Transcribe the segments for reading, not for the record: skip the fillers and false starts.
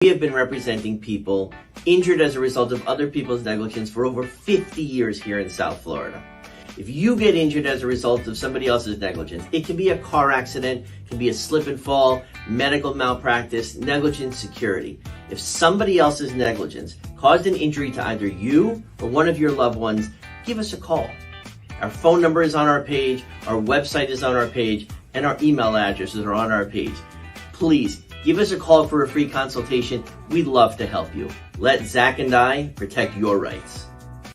We have been representing people injured as a result of other people's negligence for over 50 years here in South Florida. If you get injured as a result of somebody else's negligence, it can be a car accident, it can be a slip and fall, medical malpractice, negligent security. If somebody else's negligence caused an injury to either you or one of your loved ones, give us a call. Our phone number is on our page, our website is on our page, and our email addresses are on our page. Please, give us a call for a free consultation. We'd love to help you. Let Zach and I protect your rights.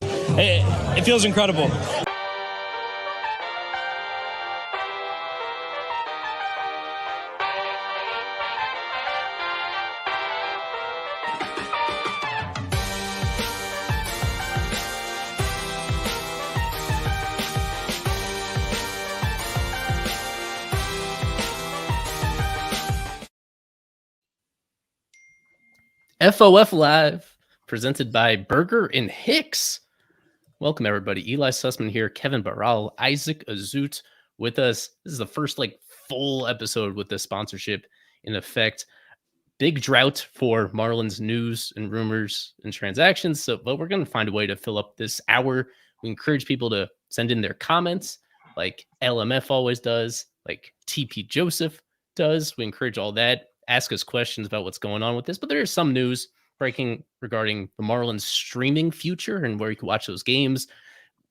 It feels incredible. FOF Live, presented by Burger and Hicks. Welcome, everybody. Eli Sussman here, Kevin Barral, Isaac Azut with us. This is the first full episode with this sponsorship in effect. Big drought for Marlins news and rumors and transactions, but we're going to find a way to fill up this hour. We encourage people to send in their comments like LMF always does, like TP Joseph does. We encourage all that. Ask us questions about what's going on with this, but there is some news breaking regarding the Marlins streaming future and where you can watch those games.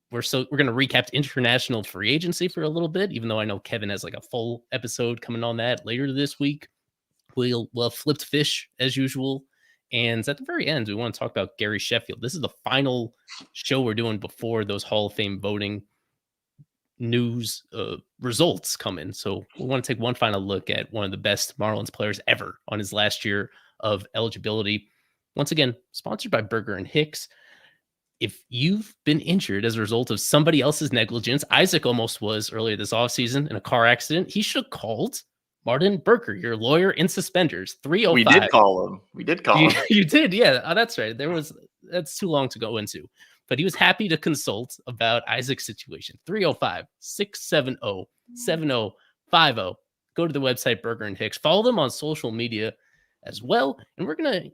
We're going to recap international free agency for a little bit, even though I know Kevin has a full episode coming on that later this week. We'll flipped fish as usual. And at the very end, we want to talk about Gary Sheffield. This is the final show we're doing before those Hall of Fame voting news results come in. So we want to take one final look at one of the best Marlins players ever on his last year of eligibility. Once again, sponsored by Burger and Hicks. If you've been injured as a result of somebody else's negligence, Isaac almost was earlier this offseason in a car accident. He should have called Martin Burger, your lawyer in suspenders. 305. We did call him. You did, yeah. Oh, that's right. That's too long to go into. But he was happy to consult about Isaac's situation. 305-670-7050. Go to the website, Burger and Hicks. Follow them on social media as well. And we're going to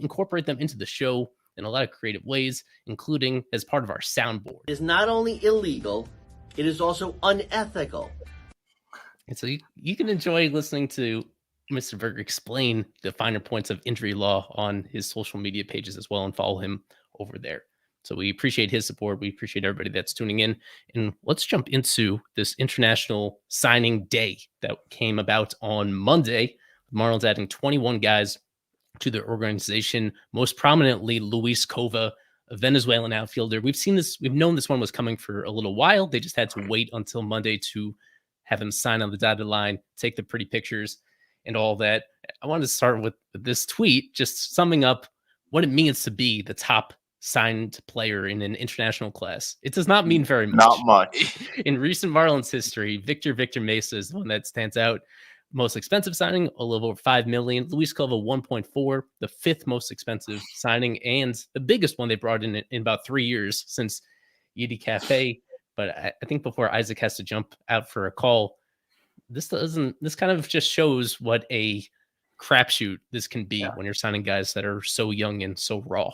incorporate them into the show in a lot of creative ways, including as part of our soundboard. It is not only illegal, it is also unethical. And so you can enjoy listening to Mr. Burger explain the finer points of injury law on his social media pages as well, and follow him over there. So we appreciate his support. We appreciate everybody that's tuning in. And let's jump into this international signing day that came about on Monday. The Marlins adding 21 guys to their organization, most prominently Luis Cova, a Venezuelan outfielder. We've known this one was coming for a little while. They just had to wait until Monday to have him sign on the dotted line, take the pretty pictures and all that. I wanted to start with this tweet, just summing up what it means to be the top signed player in an international class. It does not mean very much. Not much. In recent Marlins history, Victor Mesa is the one that stands out. Most expensive signing, a little over $5 million. Luis Cova, 1.4, the fifth most expensive signing, and the biggest one they brought in about 3 years since Yidi Cafe. But I think before Isaac has to jump out for a call, this kind of just shows what a crapshoot this can be when you're signing guys that are so young and so raw.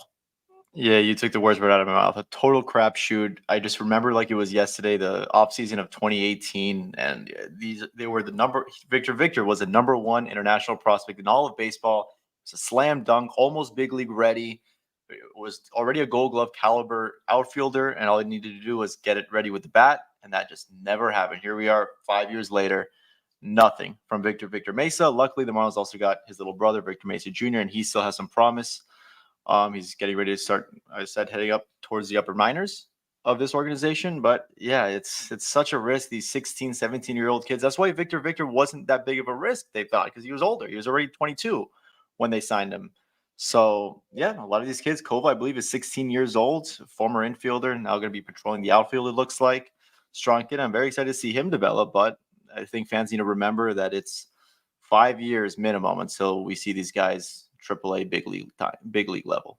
Yeah, you took the words right out of my mouth. A total crapshoot. I just remember like it was yesterday, the offseason of 2018, and they were Victor was the number one international prospect in all of baseball. It's a slam dunk, almost big league ready. It was already a Gold Glove caliber outfielder, and all he needed to do was get it ready with the bat, and that just never happened. Here we are 5 years later, nothing from Victor Mesa. Luckily, the Marlins also got his little brother, Victor Mesa Jr., and he still has some promise. He's getting ready to start, I said, heading up towards the upper minors of this organization. But yeah, it's such a risk. These 16, 17-year-old kids. That's why Victor wasn't that big of a risk, they thought, because he was older. He was already 22 when they signed him. So yeah, a lot of these kids, Cova, I believe, is 16 years old, former infielder, now going to be patrolling the outfield, it looks like. Strong kid. I'm very excited to see him develop, but I think fans need to remember that it's 5 years minimum until we see these guys AAA big league level.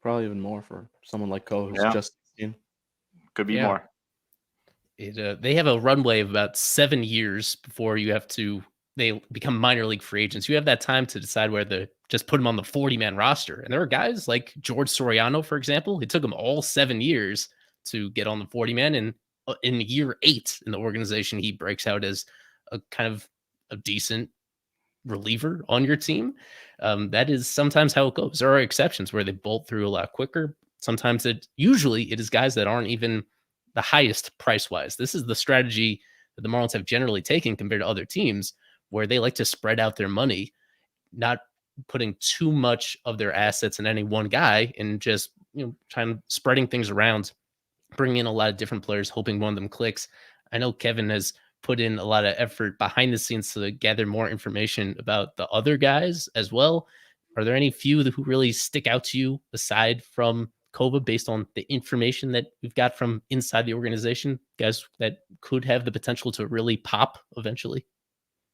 Probably even more for someone like Cole, who's just 16. Could be more. They have a runway of about 7 years before you have to they become minor league free agents, you have that time to decide whether to just put them on the 40-man roster. And there are guys like George Soriano, for example. It took him all 7 years to get on the 40-man. And in year 8 in the organization, he breaks out as a kind of a decent reliever on your team. That is sometimes how it goes. There are exceptions where they bolt through a lot quicker. Sometimes usually it is guys that aren't even the highest price-wise. This is the strategy that the Marlins have generally taken compared to other teams, where they like to spread out their money, not putting too much of their assets in any one guy, and just trying spreading things around, bringing in a lot of different players, hoping one of them clicks. I know Kevin has put in a lot of effort behind the scenes to gather more information about the other guys as well. Are there any few who really stick out to you aside from Kova, based on the information that we've got from inside the organization, guys that could have the potential to really pop eventually?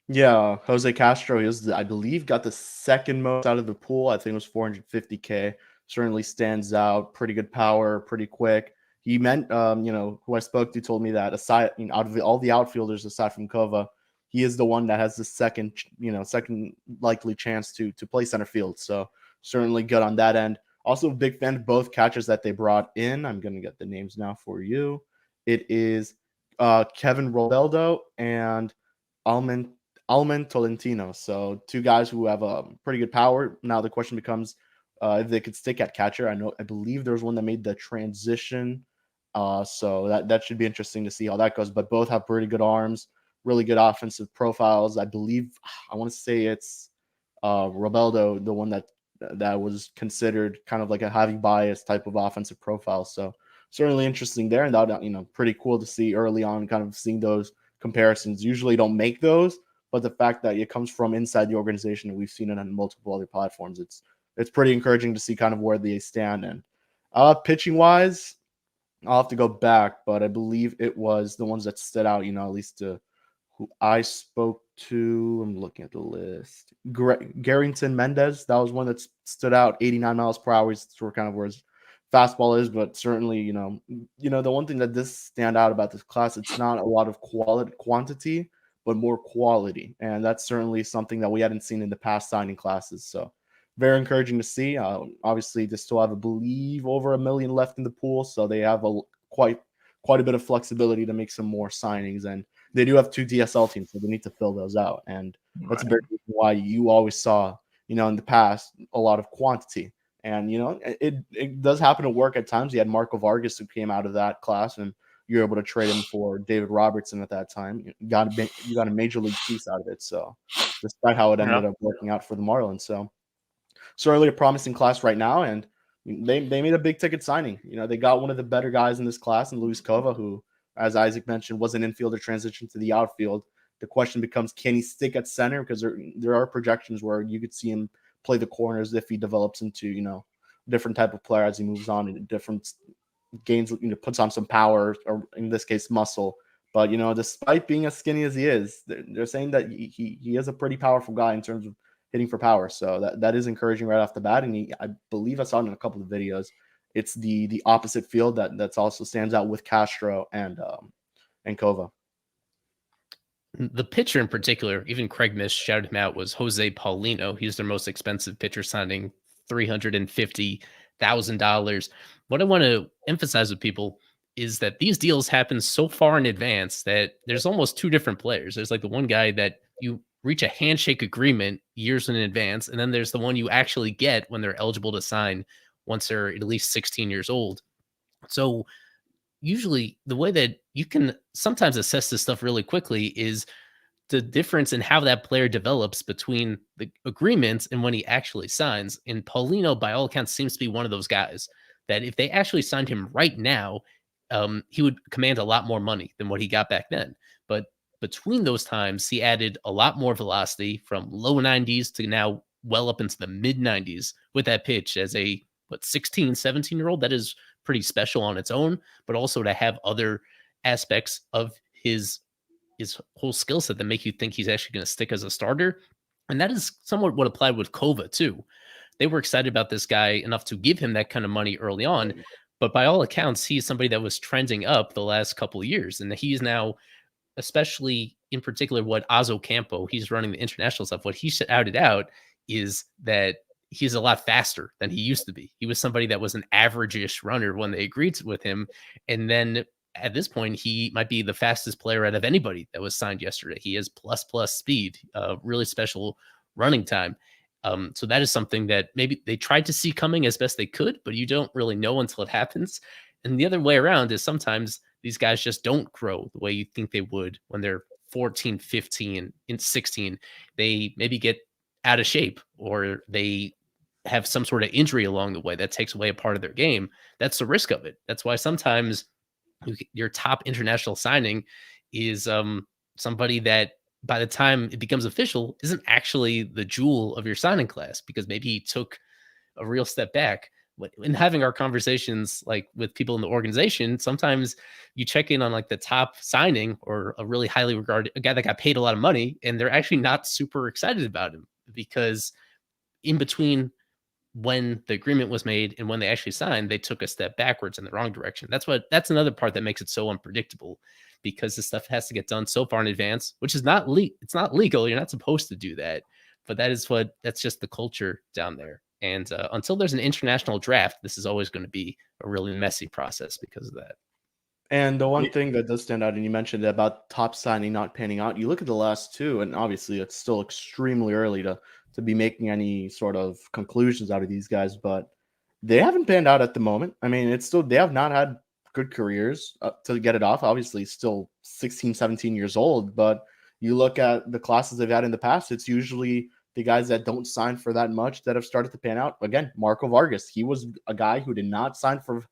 Yeah, Jose Castro, I believe, got the second most out of the pool. I think it was 450K. Certainly stands out. Pretty good power, pretty quick. He meant, who I spoke to told me that aside, out of all the outfielders aside from Kova, he is the one that has the second likely chance to play center field. So certainly good on that end. Also a big fan of both catchers that they brought in. I'm going to get the names now for you. It is Kevin Robeldo and Alman Tolentino. So 2 guys who have a pretty good power. Now the question becomes if they could stick at catcher. I believe there's one that made the transition. So that should be interesting to see how that goes. But both have pretty good arms, really good offensive profiles. I want to say it's Robeldo, the one that was considered kind of like a heavy bias type of offensive profile. So certainly interesting there. And that, pretty cool to see early on, kind of seeing those comparisons. Usually don't make those, but the fact that it comes from inside the organization, and we've seen it on multiple other platforms, it's pretty encouraging to see kind of where they stand. And pitching wise, I'll have to go back, but I believe it was the ones that stood out, at least to who I spoke to. I'm looking at the list. Garrington Mendez, that was one that stood out. 89 miles per hour is sort of kind of where his fastball is, but certainly, the one thing that does stand out about this class, it's not a lot of quantity, but more quality. And that's certainly something that we hadn't seen in the past signing classes. So very encouraging to see. Obviously, they still have, I believe, over $1 million left in the pool, so they have quite a bit of flexibility to make some more signings. And they do have 2 DSL teams, so they need to fill those out. And that's a big reason why you always saw, in the past, a lot of quantity. And, it does happen to work at times. You had Marco Vargas, who came out of that class, and you're able to trade him for David Robertson at that time. You got a major league piece out of it. So despite how it ended up working out for the Marlins. So certainly a promising class right now. And they made a big ticket signing. They got one of the better guys in this class, in Luis Cova, who, as Isaac mentioned, was an infielder transition to the outfield. The question becomes, can he stick at center? Because there are projections where you could see him play the corners if he develops into, different type of player as he moves on in different gains, puts on some power, or in this case, muscle. But, despite being as skinny as he is, they're saying that he is a pretty powerful guy in terms of hitting for power. So that is encouraging right off the bat. And I believe I saw it in a couple of videos. It's the opposite field that's also stands out with Castro and Kova. The pitcher in particular, even Craig Mish shouted him out, was Jose Paulino. He's their most expensive pitcher, signing $350,000. What I want to emphasize with people is that these deals happen so far in advance that there's almost 2 different players. There's like the one guy that you reach a handshake agreement years in advance, and then there's the one you actually get when they're eligible to sign once they're at least 16 years old. So usually the way that you can sometimes assess this stuff really quickly is the difference in how that player develops between the agreements and when he actually signs. And Paulino, by all accounts, seems to be one of those guys that if they actually signed him right now, he would command a lot more money than what he got back then. But between those times, he added a lot more velocity, from low 90s to now well up into the mid 90s with that pitch as a 16, 17-year-old. That is pretty special on its own, but also to have other aspects of his whole skill set that make you think he's actually going to stick as a starter. And that is somewhat what applied with Kova too. They were excited about this guy enough to give him that kind of money early on, but by all accounts, he's somebody that was trending up the last couple of years, and he's now especially in particular what Campo, he's running the international stuff. What he shouted out is that he's a lot faster than he used to be. He was somebody that was an average-ish runner when they agreed with him. And then at this point, he might be the fastest player out of anybody that was signed yesterday. He has plus speed, really special running time. So that is something that maybe they tried to see coming as best they could, but you don't really know until it happens. And the other way around is sometimes these guys just don't grow the way you think they would when they're 14, 15, and 16. They maybe get out of shape, or they have some sort of injury along the way that takes away a part of their game. That's the risk of it. That's why sometimes your top international signing is somebody that by the time it becomes official isn't actually the jewel of your signing class, because maybe he took a real step back. In having our conversations like with people in the organization, sometimes you check in on like the top signing or a really highly regarded, a guy that got paid a lot of money, and they're actually not super excited about him, because in between when the agreement was made and when they actually signed, they took a step backwards in the wrong direction. That's another part that makes it so unpredictable, because this stuff has to get done so far in advance, which is not it's not legal. You're not supposed to do that, but that's just the culture down there. And until there's an international draft, this is always going to be a really messy process because of that. And the one thing that does stand out, and you mentioned about top signing not panning out, you look at the last two, and obviously it's still extremely early to be making any sort of conclusions out of these guys, but they haven't panned out at the moment. I mean, they have not had good careers to get it off. Obviously, still 16, 17 years old, but you look at the classes they've had in the past, it's usually the guys that don't sign for that much that have started to pan out. Again, Marco Vargas, he was a guy who did not sign for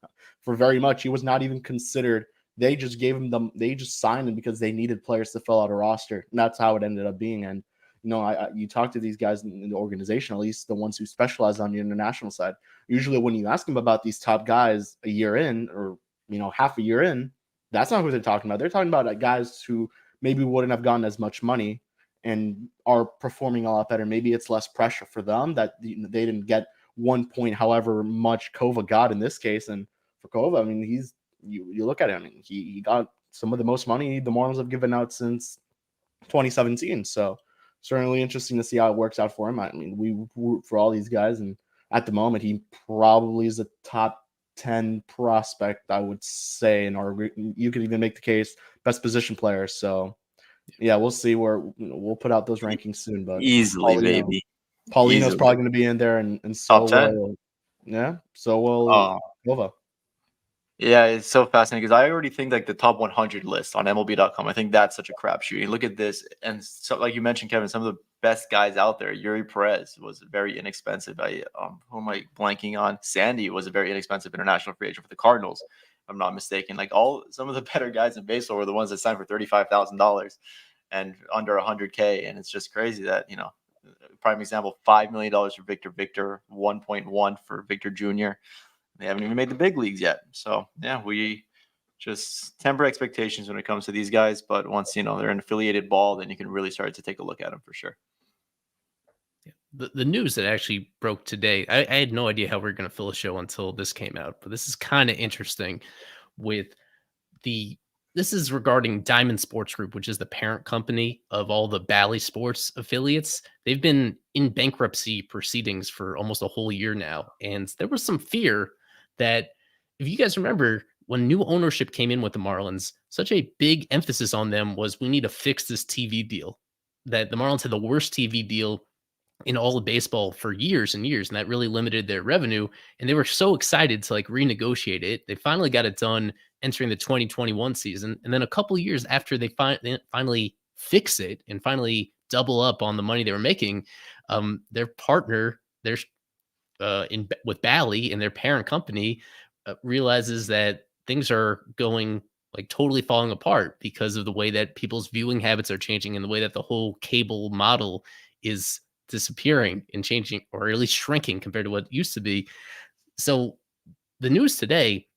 very much. He was not even considered. They just gave him they just signed him because they needed players to fill out a roster. And that's how it ended up being. And, you know, you talk to these guys in the organization, at least the ones who specialize on the international side. Usually when you ask them about these top guys a year in, or, you know, half a year in, that's not who they're talking about. They're talking about guys who maybe wouldn't have gotten as much money and are performing a lot better. Maybe it's less pressure for them that they didn't get 1 point, however much Kova got in this case. And for Kova, I mean, you look at him, I mean, he got some of the most money the Marlins have given out since 2017. So certainly interesting to see how it works out for him. I mean, we root for all these guys, and at the moment, he probably is a top 10 prospect, I would say, you could even make the case best position player. So yeah, we'll see where we'll put out those rankings soon, but easily, baby. Paulino's probably going to be in there, and so will, so will Nova. Yeah, it's so fascinating because I already think like the top 100 list on MLB.com, I think that's such a crapshoot. You look at this, and so like you mentioned, Kevin, some of the best guys out there. Yuri Perez was very inexpensive. Who am I blanking on? Sandy was a very inexpensive international free agent for the Cardinals, if I'm not mistaken. Like some of the better guys in baseball were the ones that signed for $35,000 and under 100K, and it's just crazy that, you know, prime example, $5 million for Victor, 1.1 for Victor Jr. They haven't even made the big leagues yet. So yeah, we just temper expectations when it comes to these guys. But once, you know, they're in affiliated ball, then you can really start to take a look at them for sure. The news that actually broke today, I had no idea how we were going to fill a show until this came out, but this is kind of interesting this is regarding Diamond Sports Group, which is the parent company of all the Bally Sports affiliates. They've been in bankruptcy proceedings for almost a whole year now. And there was some fear that, if you guys remember, when new ownership came in with the Marlins, such a big emphasis on them was, we need to fix this TV deal. That the Marlins had the worst TV deal in all of baseball for years and years, and that really limited their revenue. And they were so excited to like renegotiate it. They finally got it done entering the 2021 season. And then a couple of years after they finally fix it and finally double up on the money they were making, their partner, with Bally and their parent company, realizes that things are going like totally falling apart because of the way that people's viewing habits are changing and the way that the whole cable model is disappearing and changing, or at least shrinking compared to what it used to be. So the news today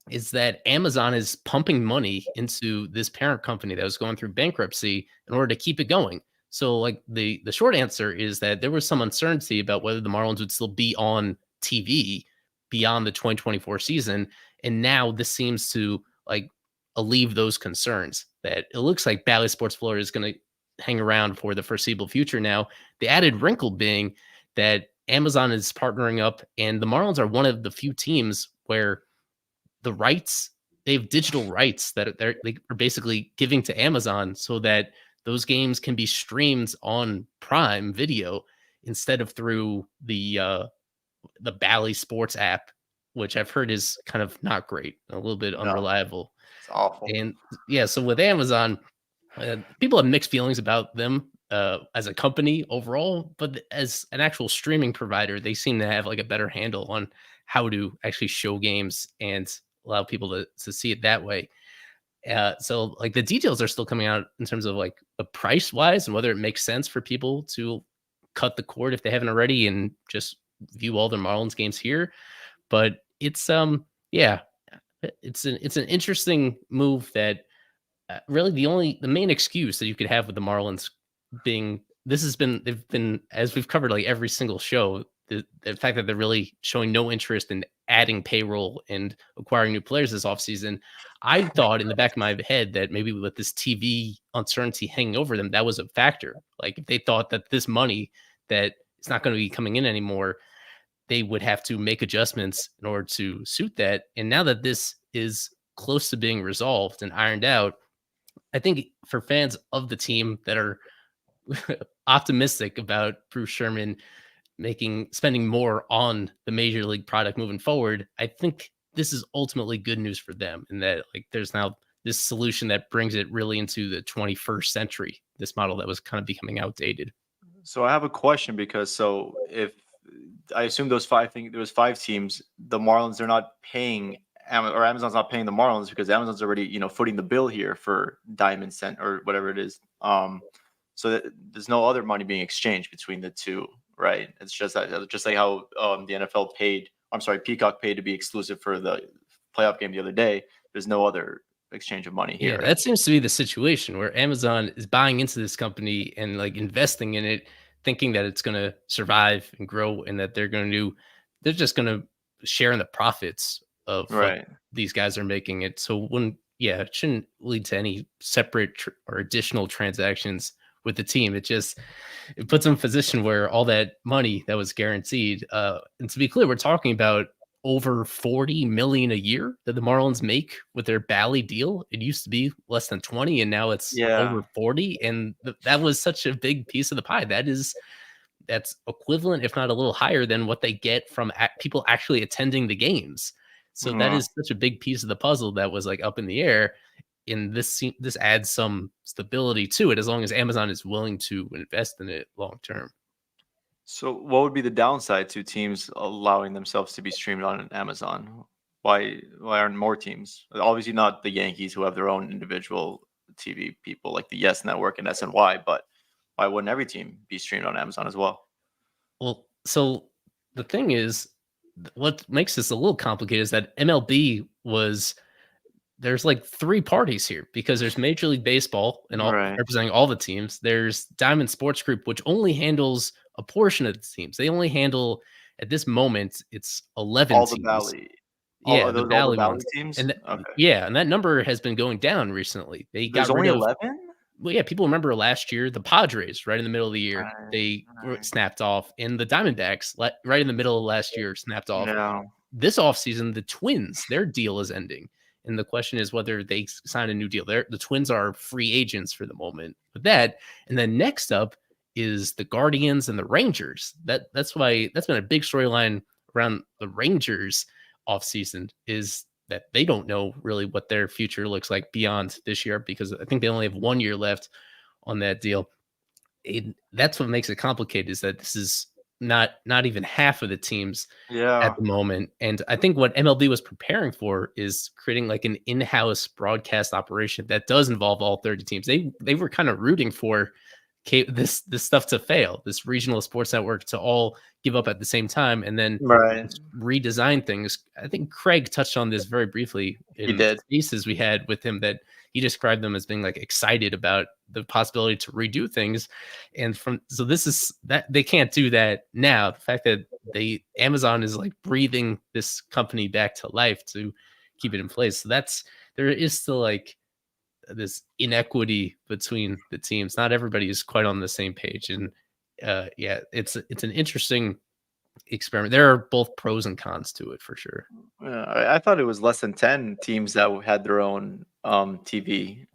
is that Amazon is pumping money into this parent company that was going through bankruptcy in order to keep it going. So like the short answer is that there was some uncertainty about whether the Marlins would still be on TV beyond the 2024 season. And now this seems to like alleviate those concerns that it looks like Bally Sports Florida is going to hang around for the foreseeable future now. The added wrinkle being that Amazon is partnering up, and the Marlins are one of the few teams where the rights, they have digital rights that they are basically giving to Amazon so that those games can be streamed on Prime Video instead of through the Bally Sports app, which I've heard is kind of not great, a little bit unreliable. It's awful. And yeah, so with Amazon, people have mixed feelings about them as a company overall, but as an actual streaming provider, they seem to have like a better handle on how to actually show games and allow people to see it that way. So like the details are still coming out in terms of like the price wise and whether it makes sense for people to cut the cord if they haven't already and just view all their Marlins games here. But it's it's an interesting move that really the main excuse that you could have with the Marlins being they've been, as we've covered like every single show, the fact that they're really showing no interest in adding payroll and acquiring new players this offseason. I thought in the back of my head that maybe with this TV uncertainty hanging over them, that was a factor. Like if they thought that this money that is not going to be coming in anymore, they would have to make adjustments in order to suit that. And now that this is close to being resolved and ironed out, I think for fans of the team that are optimistic about Bruce Sherman spending more on the major league product moving forward, I think this is ultimately good news for them, and that like there's now this solution that brings it really into the 21st century, this model that was kind of becoming outdated. So I have a question, because if I assume there was 5 teams, the Marlins, they're not paying or Amazon's not paying the Marlins because Amazon's already, footing the bill here for Diamond Cent or whatever it is. So there's no other money being exchanged between the two, right? It's just like how the Peacock paid to be exclusive for the playoff game the other day. There's no other exchange of money here. Yeah, that seems to be the situation where Amazon is buying into this company and like investing in it, thinking that it's going to survive and grow, and that they're just going to share in the profits of what these guys are making it. So it shouldn't lead to any separate or additional transactions with the team. It puts them in a position where all that money that was guaranteed, and to be clear, we're talking about over $40 million a year that the Marlins make with their Bally deal. It used to be less than 20, and now it's over 40. And that was such a big piece of the pie. That's equivalent, if not a little higher than what they get from people actually attending the games. So that is such a big piece of the puzzle that was like up in the air. And this adds some stability to it, as long as Amazon is willing to invest in it long term. So what would be the downside to teams allowing themselves to be streamed on Amazon? Why aren't more teams? Obviously not the Yankees, who have their own individual TV people like the Yes Network and SNY, but why wouldn't every team be streamed on Amazon as well? Well, so the thing is, what makes this a little complicated is that MLB there's like 3 parties here, because there's Major League Baseball and all representing all the teams. There's Diamond Sports Group, which only handles a portion of the teams. They only handle, at this moment, it's 11 all teams. The Bally. The Bally teams. And and that number has been going down recently. There's only 11. Well, yeah, people remember last year, the Padres, right in the middle of the year, they snapped off, and the Diamondbacks, right in the middle of last year, snapped off. Yeah. This offseason, the Twins, their deal is ending. And the question is whether they sign a new deal. The Twins are free agents for the moment with that. And then next up is the Guardians and the Rangers. That's been a big storyline around the Rangers offseason, is that they don't know really what their future looks like beyond this year, because I think they only have 1 year left on that deal. That's what makes it complicated, is that this is not even half of the teams at the moment. And I think what MLB was preparing for is creating like an in-house broadcast operation that does involve all 30 teams. They were kind of rooting for this stuff to fail, this regional sports network to all give up at the same time, and then redesign things. I think Craig touched on this very briefly in the spaces we had with him, that he described them as being like excited about the possibility to redo things. And so this is that they can't do that now. The fact that Amazon is like breathing this company back to life to keep it in place. So there is still like this inequity between the teams. Not everybody is quite on the same page, and yeah, it's an interesting experiment. There are both pros and cons to it for sure. I thought it was less than 10 teams that had their own TV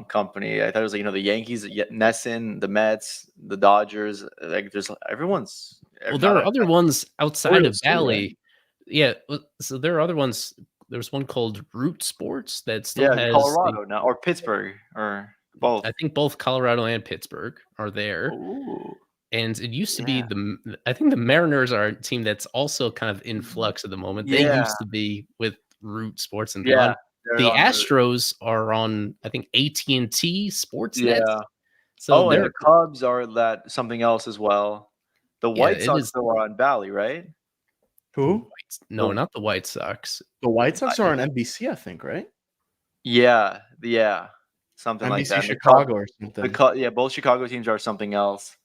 company. I thought it was like, the Yankees, Nesson, the Mets, the Dodgers. Like there's everyone's. Well, there are other ones outside of Orioles too, Bally. right? Yeah, so there are other ones. There's one called Root Sports that still has Colorado now, or Pittsburgh, or both. I think both Colorado and Pittsburgh are there. Ooh. And it used to be I think the Mariners are a team that's also kind of in flux at the moment. They Yeah. used to be with Root Sports and Yeah, the Astros are on, I think, AT&T Sportsnet. Yeah. So and the Cubs are that something else as well. The White Sox still are on Bally, right? Who? No, not the White Sox. The White Sox are on NBC, I think, right? Yeah, something NBC like that. Chicago or something. Both Chicago teams are something else.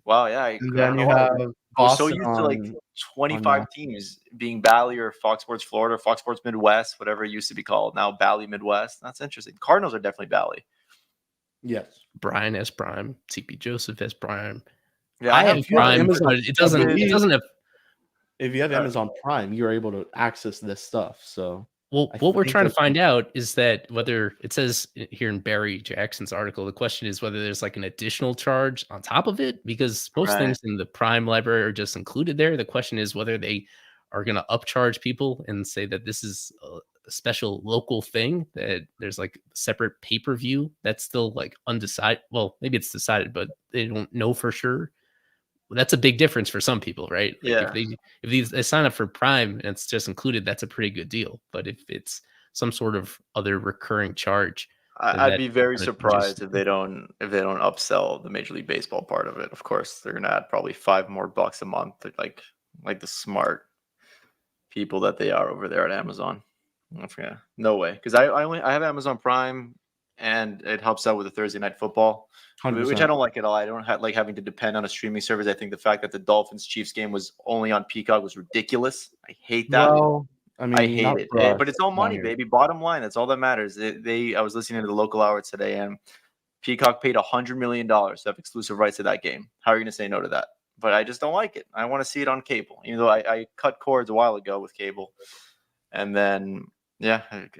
Wow, yeah. And then you have I was so Boston used to like on 25 teams being Bally or Fox Sports Florida, Fox Sports Midwest, whatever it used to be called. Now Bally Midwest. That's interesting. Cardinals are definitely Bally. Yes. Brian S. Prime, TP Joseph S. Prime. Yeah, I have Prime, but it doesn't have. If you have Amazon Prime, you're able to access this stuff. So, well, what we're trying to find out is that whether it says here in Barry Jackson's article, the question is whether there's like an additional charge on top of it, because most things in the Prime library are just included there. The question is whether they are going to upcharge people and say that this is a special local thing, that there's like separate pay-per-view that's still like undecided. Well, maybe it's decided, but they don't know for sure. That's a big difference for some people, right? Like if they sign up for Prime and it's just included, that's a pretty good deal. But if it's some sort of other recurring charge, I'd be very surprised if they don't upsell the Major League Baseball part of it. Of course, they're gonna add probably $5 more a month, like the smart people that they are over there at Amazon. Yeah, no way, because I have Amazon Prime, and it helps out with the Thursday Night Football. 100%. Which I don't like at all. I don't like having to depend on a streaming service. I think the fact that the Dolphins-Chiefs game was only on Peacock was ridiculous. I hate that. Well, I mean, I hate it. But it's all money, baby. Bottom line, that's all that matters. I was listening to the local hour today, and Peacock paid $100 million to have exclusive rights to that game. How are you going to say no to that? But I just don't like it. I want to see it on cable, even though I cut cords a while ago with cable. And then,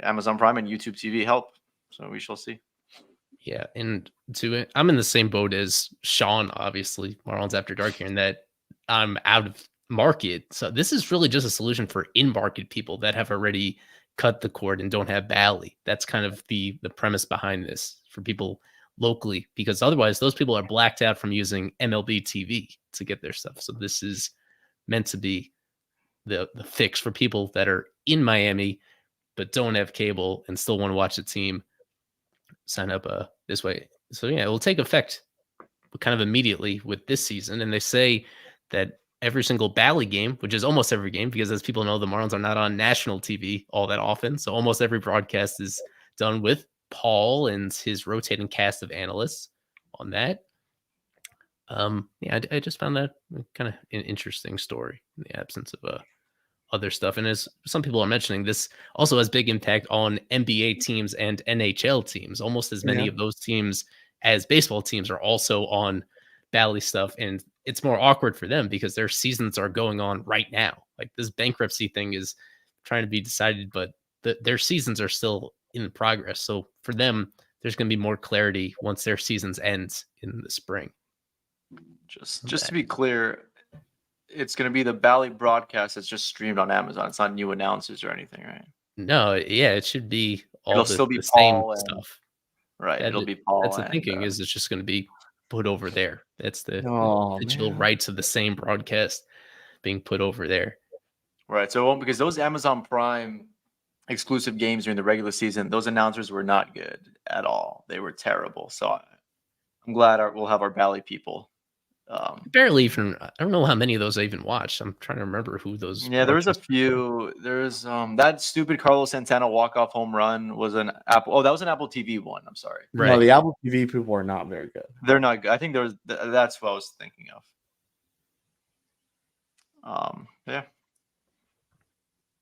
Amazon Prime and YouTube TV help. So we shall see. Yeah, and I'm in the same boat as Sean, obviously, Marlins After Dark here, in that I'm out of market. So this is really just a solution for in-market people that have already cut the cord and don't have Bally. That's kind of the premise behind this for people locally, because otherwise those people are blacked out from using MLB TV to get their stuff. So this is meant to be the fix for people that are in Miami but don't have cable and still want to watch the team. Sign up this way. So yeah, it will take effect kind of immediately with this season. And they say that every single Bally game, which is almost every game, because as people know, the Marlins are not on national TV all that often. So almost every broadcast is done with Paul and his rotating cast of analysts on that. I just found that kind of an interesting story in the absence of other stuff. And as some people are mentioning, this also has big impact on NBA teams and NHL teams. Almost as many of those teams as baseball teams are also on Bally stuff. And it's more awkward for them because their seasons are going on right now. Like this bankruptcy thing is trying to be decided, but their seasons are still in progress. So for them, there's going to be more clarity once their seasons ends in the spring. Just to be clear, it's going to be the Bally broadcast that's just streamed on Amazon. It's not new announcers or anything, right? No, yeah, it should be all it'll still be the same stuff. Right, it'll be Paul. That's the thinking is it's just going to be put over there. That's the digital rights of the same broadcast being put over there. Right, so because those Amazon Prime exclusive games during the regular season, those announcers were not good at all. They were terrible. So I'm glad we'll have our Bally people. Barely even. I don't know how many of those I even watched. I'm trying to remember who those. Yeah, there was a few. There's that stupid Carlos Santana walk-off home run was an Apple. Oh, that was an Apple TV one. I'm sorry. Right. No, the Apple TV people are not very good. They're not good. I think that's what I was thinking of. Yeah.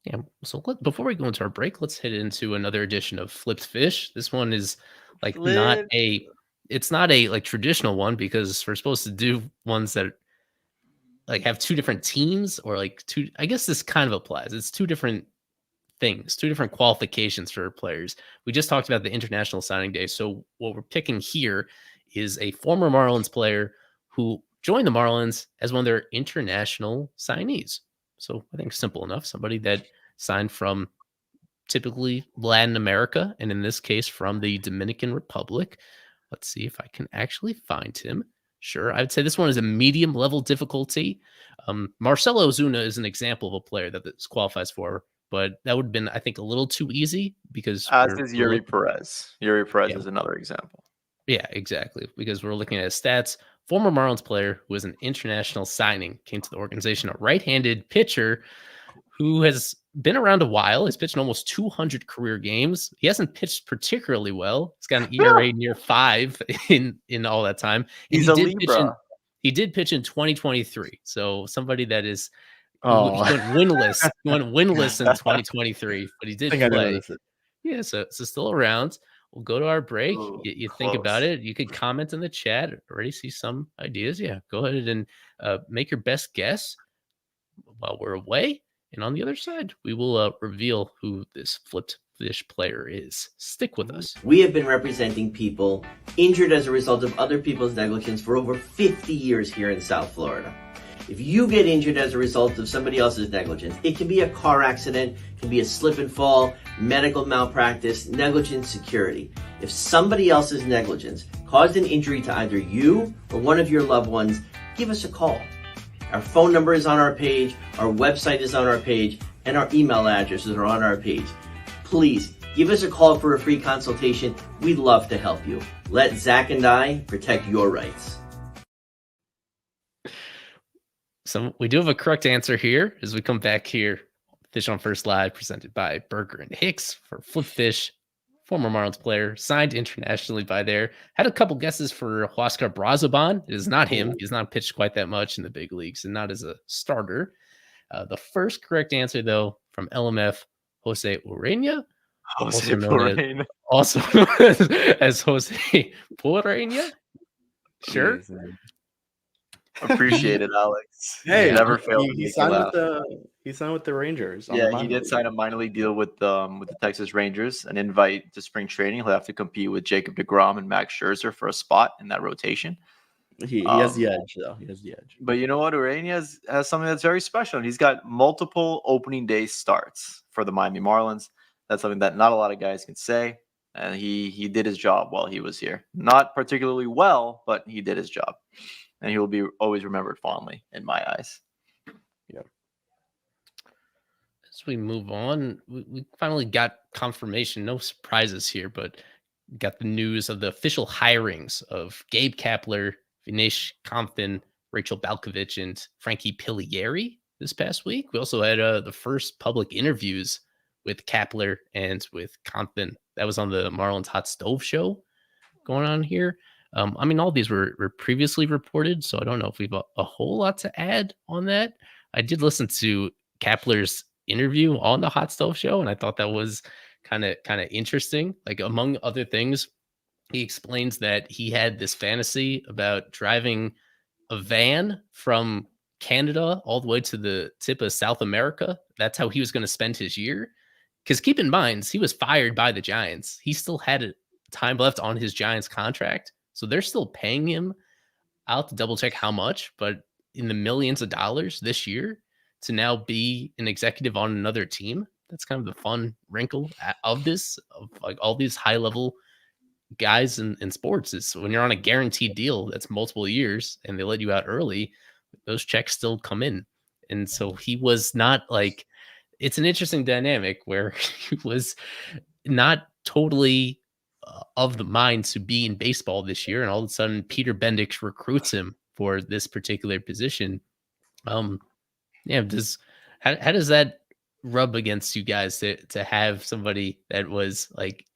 Yeah. So before we go into our break, let's head into another edition of Flipped Fish. This one is like Flip. it's not a like traditional one because we're supposed to do ones that like have two different teams or like two. I guess this kind of applies. It's two different things, two different qualifications for players. We just talked about the International Signing Day. So what we're picking here is a former Marlins player who joined the Marlins as one of their international signees. So I think simple enough. Somebody that signed from typically Latin America, and in this case from the Dominican Republic. Let's see if I can actually find him. Sure, I'd say this one is a medium level difficulty. Marcelo Ozuna is an example of a player that this qualifies for, but that would have been, I think, a little too easy because As is Yuri Perez. Yuri Perez Yeah. is another example. Yeah, exactly. Because we're looking at his stats. Former Marlins player who was an international signing came to the organization, a right-handed pitcher who has been around a while. He's pitched in almost 200 career games. He hasn't pitched particularly well. He's got an ERA near 5 in all that time. And He's a Libra. He did pitch in 2023. So somebody that is he Oh, went winless. He went winless in 2023, but he I did think I play. noticed it. Yeah, so still around. We'll go to our break. Ooh, You think about close. it. You could comment in the chat. Already see some ideas. Yeah, go ahead and make your best guess while we're away. And on the other side, we will reveal who this flipped fish player is. Stick with us. We have been representing people injured as a result of other people's negligence for over 50 years here in South Florida. If you get injured as a result of somebody else's negligence, it can be a car accident, it can be a slip and fall, medical malpractice, negligent security. If somebody else's negligence caused an injury to either you or one of your loved ones, give us a call. Our phone number is on our page, our website is on our page, and our email addresses are on our page. Please give us a call for a free consultation. We'd love to help you. Let Zach and I protect your rights. So we do have a correct answer here as we come back here. Fish on First Live, presented by Berger and Hicks for Flip Fish, former Marlins player, signed internationally by there. Had a couple guesses for Huascar Brazoban. It is not him. He's not pitched quite that much in the big leagues and not as a starter. The first correct answer, though, from LMF, Jose Urena, Jose also known as Jose Urena. Sure. Jeez, man. Appreciate it, Alex. Hey, never failed to he make signed you with laugh. he signed with the Rangers. on the Yeah, he minor did league. sign a minor league deal with the Texas Rangers, an invite to spring training. He'll have to compete with Jacob deGrom and Max Scherzer for a spot in that rotation. He has the edge, though. He has the edge. But you know what? Urania has something that's very special. He's got multiple opening day starts for the Miami Marlins. That's something that not a lot of guys can say. And he did his job while he was here. Not particularly well, but he did his job. And he will be always remembered fondly in my eyes. As we move on, we finally got confirmation. No surprises here, but got the news of the official hirings of Gabe Kapler, Vinesh Compton, Rachel Balkovich, and Frankie Pilieri this past week. We also had the first public interviews with Kapler and with Compton. That was on the Marlins Hot Stove Show going on here. I mean, all these were previously reported, so I don't know if we've a whole lot to add on that. I did listen to Kapler's interview on the Hot Stove Show, and I thought that was kind of interesting. Like, among other things, he explains that he had this fantasy about driving a van from Canada all the way to the tip of South America. That's how he was going to spend his year. Because keep in mind, he was fired by the Giants. He still had time left on his Giants contract. So they're still paying him. I'll have to double check how much, but in the millions of dollars this year to now be an executive on another team. That's kind of the fun wrinkle of this, of like all these high level guys in sports, is when you're on a guaranteed deal that's multiple years and they let you out early, those checks still come in. And so he was not like, it's an interesting dynamic where he was not totally of the mind to be in baseball this year. And all of a sudden Peter Bendix recruits him for this particular position. How does that rub against you guys to have somebody that was like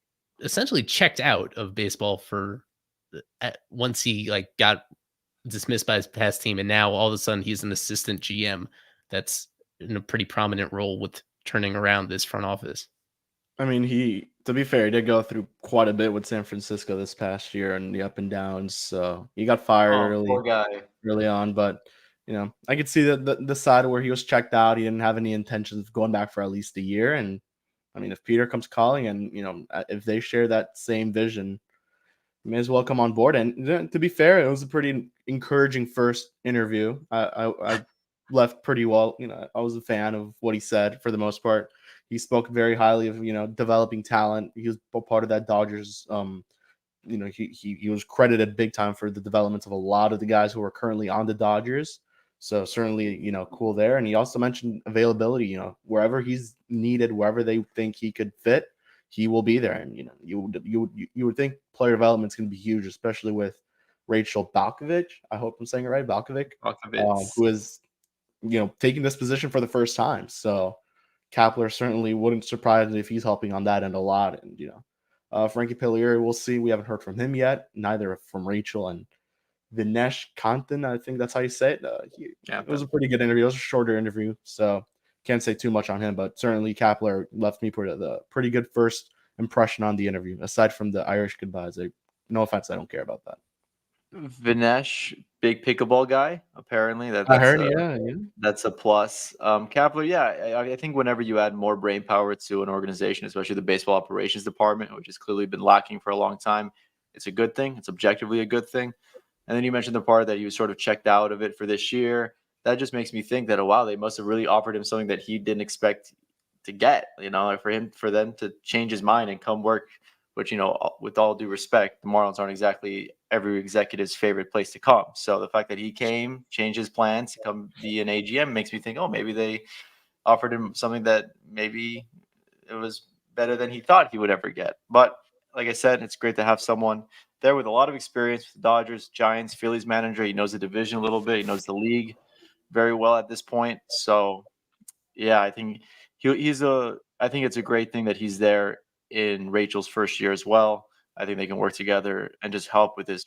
essentially checked out of baseball for once he like got dismissed by his past team, and now all of a sudden he's an assistant GM that's in a pretty prominent role with turning around this front office. I mean, to be fair, he did go through quite a bit with San Francisco this past year and the up and downs. So he got fired Poor guy. early on, but I could see the side where he was checked out. He didn't have any intentions of going back for at least a year. And I mean, if Peter comes calling and if they share that same vision, you may as well come on board. And to be fair, it was a pretty encouraging first interview. I left pretty well. I was a fan of what he said for the most part. He spoke very highly of developing talent. He was part of that Dodgers. He was credited big time for the developments of a lot of the guys who are currently on the Dodgers. So certainly, cool there. And he also mentioned availability. Wherever he's needed, wherever they think he could fit, he will be there. And you would think player development is going to be huge, especially with Rachel Balkovich. I hope I'm saying it right, Balkovich, who is taking this position for the first time. So Kapler certainly wouldn't surprise me if he's helping on that end a lot. And Frankie Pellieri, we'll see. We haven't heard from him yet, neither from Rachel and Vinesh Kantan. I think that's how you say it. It was a pretty good interview. It was a shorter interview, so can't say too much on him. But certainly Kapler left me the pretty good first impression on the interview. Aside from the Irish goodbyes, no offense, I don't care about that. Vinesh, big pickleball guy. Apparently, I heard, that's a plus. Kapler, I think whenever you add more brain power to an organization, especially the baseball operations department, which has clearly been lacking for a long time, it's a good thing. It's objectively a good thing. And then you mentioned the part that he was sort of checked out of it for this year. That just makes me think that, wow, they must have really offered him something that he didn't expect to get. For them to change his mind and come work. Which, with all due respect, the Marlins aren't exactly every executive's favorite place to come. So the fact that he came, changed his plans to come be an AGM makes me think, maybe they offered him something that maybe it was better than he thought he would ever get. But like I said, it's great to have someone there with a lot of experience with the Dodgers, Giants, Phillies manager. He knows the division a little bit. He knows the league very well at this point. So, yeah, I think I think it's a great thing that he's there in Rachel's first year as well. I think they can work together and just help with this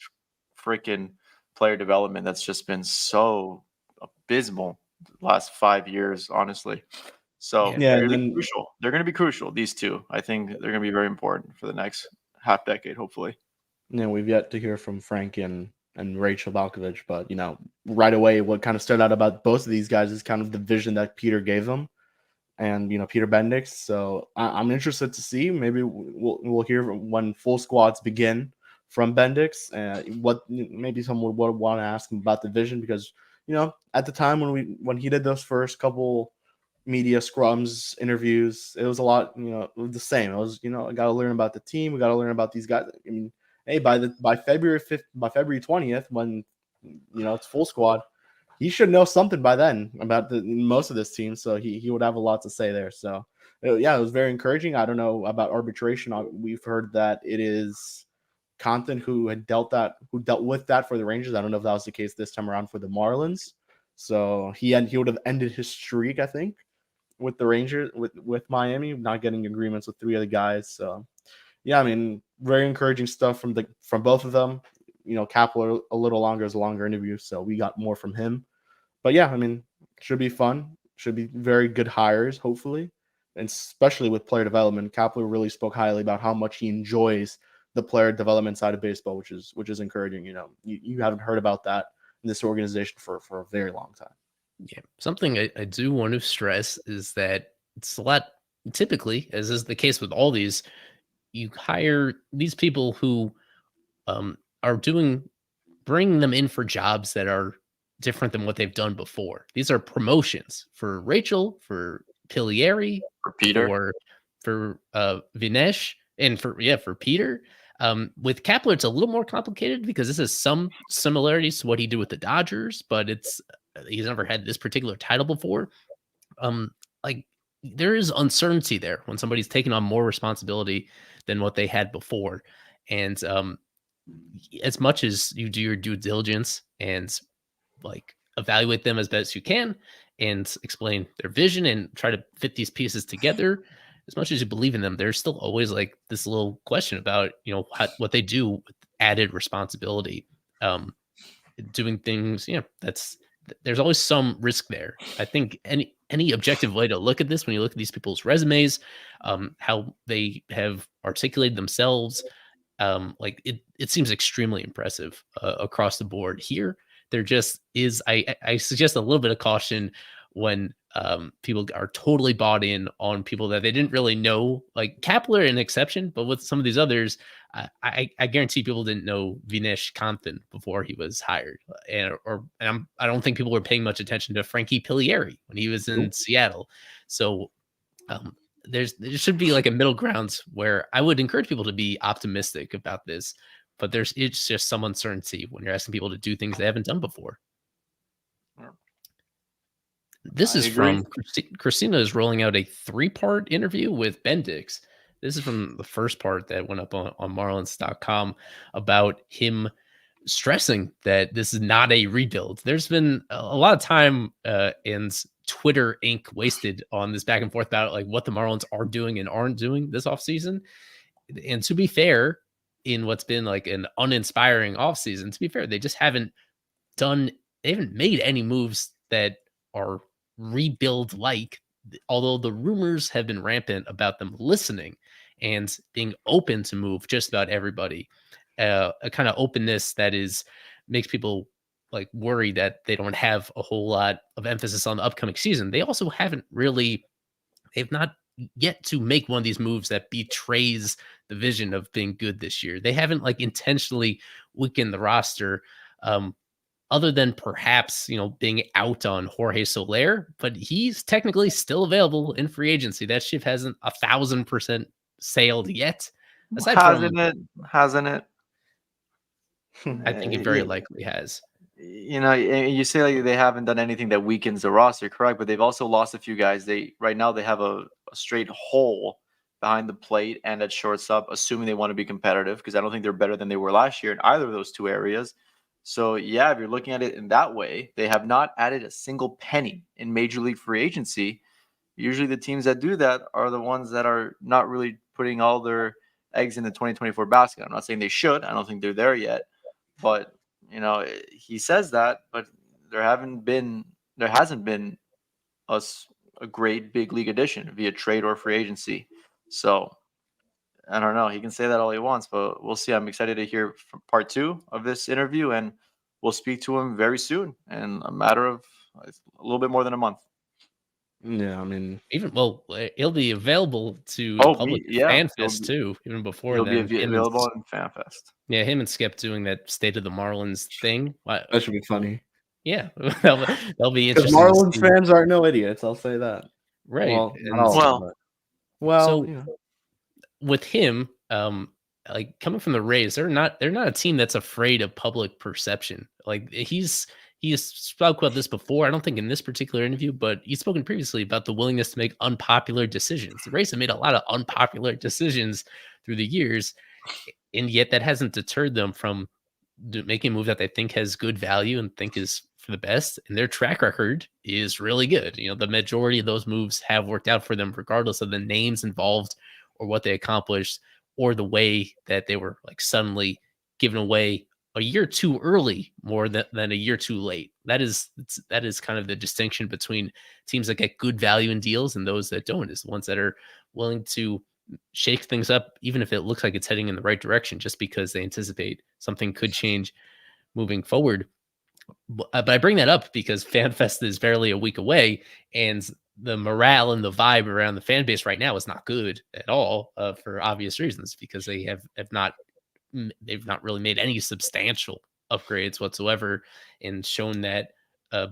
freaking player development that's just been so abysmal the last 5 years, honestly. So they're going to be crucial. They're going to be crucial, these two. I think they're going to be very important for the next half decade, hopefully. We've yet to hear from Frank and Rachel Balkovich, but right away, what kind of stood out about both of these guys is kind of the vision that Peter gave them. And Peter Bendix. So I'm interested to see. Maybe we'll hear when full squads begin from Bendix. What maybe someone would want to ask him about the vision, because at the time when he did those first couple media scrums interviews, it was a lot the same. It was I got to learn about the team. We got to learn about these guys. I mean, hey, by February 5th, by February 20th, when it's full squad, he should know something by then about most of this team, so he would have a lot to say there. So, it was very encouraging. I don't know about arbitration. We've heard that it is Compton who dealt with that for the Rangers. I don't know if that was the case this time around for the Marlins. So he would have ended his streak, I think, with the Rangers with Miami, not getting agreements with 3 other guys. So, I mean, very encouraging stuff from both of them. Kapler a little longer is a longer interview, so we got more from him. But I mean, should be fun. Should be very good hires, hopefully. And especially with player development, Kapler really spoke highly about how much he enjoys the player development side of baseball, which is encouraging. You haven't heard about that in this organization for a very long time. Yeah. Something I do want to stress is that it's a lot, typically, as is the case with all these, you hire these people who bring them in for jobs that are different than what they've done before. These are promotions for Rachel, for Pellieri, for Peter, for Vinesh, and for Peter. With Kapler, it's a little more complicated because this is some similarities to what he did with the Dodgers, but he's never had this particular title before. There is uncertainty there when somebody's taking on more responsibility than what they had before. And as much as you do your due diligence and evaluate them as best you can and explain their vision and try to fit these pieces together, as much as you believe in them, there's still always this little question about, what they do with added responsibility, doing things, that's there's always some risk there. I think any objective way to look at this, when you look at these people's resumes, how they have articulated themselves, like it seems extremely impressive across the board here. There just is, I suggest a little bit of caution when people are totally bought in on people that they didn't really know. Like Kapler, an exception, but with some of these others, I guarantee people didn't know Vinesh Kanthan before he was hired, and I don't think people were paying much attention to Frankie Pilieri when he was in Seattle. So there should be like a middle ground where I would encourage people to be optimistic about this, but it's just some uncertainty when you're asking people to do things they haven't done before. This is from Christina is rolling out a 3-part interview with Bendix. This is from the first part that went up on Marlins.com about him stressing that this is not a rebuild. There's been a lot of time and Twitter ink wasted on this back and forth about like what the Marlins are doing and aren't doing this offseason. And to be fair, in what's been like an uninspiring offseason, to be fair, they just haven't made any moves that are rebuild like, although the rumors have been rampant about them listening and being open to move just about everybody. A kind of openness that makes people like worry that they don't have a whole lot of emphasis on the upcoming season. They've not yet to make one of these moves that betrays the vision of being good this year. They haven't like intentionally weakened the roster, other than perhaps, being out on Jorge Soler, but he's technically still available in free agency. That ship hasn't 1,000% sailed yet. Hasn't it? I think it very likely has. You say like they haven't done anything that weakens the roster, correct? But they've also lost a few guys. Right now they have a straight hole behind the plate and at shortstop, assuming they want to be competitive, because I don't think they're better than they were last year in either of those two areas. So yeah, if you're looking at it in that way, they have not added a single penny in Major League free agency. Usually the teams that do that are the ones that are not really putting all their eggs in the 2024 basket. I'm not saying they should. I don't think they're there yet. But, he says that, but there hasn't been a great big league addition via trade or free agency. So I don't know. He can say that all he wants, but we'll see. I'm excited to hear from part 2 of this interview, and we'll speak to him very soon in a matter of a little bit more than a month. Yeah, I mean, he'll be available to the public FanFest too, even before he'll then. be available in FanFest. Yeah, him and Skip doing that State of the Marlins thing. That should be funny. Yeah, that'll be interesting. Marlins fans aren't no idiots. I'll say that. Right. Well, with him, like coming from the Rays, they're not a team that's afraid of public perception. Like he has spoke about this before. I don't think in this particular interview, but he's spoken previously about the willingness to make unpopular decisions. The Rays have made a lot of unpopular decisions through the years, and yet that hasn't deterred them from making a move that they think has good value and think is for the best. And their track record is really good. The majority of those moves have worked out for them, regardless of the names involved or what they accomplished or the way that they were like suddenly given away a year too early more than a year too late. That is kind of the distinction between teams that get good value in deals and those that don't, is the ones that are willing to shake things up, even if it looks like it's heading in the right direction, just because they anticipate something could change moving forward. But I bring that up because FanFest is barely a week away, and the morale and the vibe around the fan base right now is not good at all, for obvious reasons, because they they've not really made any substantial upgrades whatsoever and shown that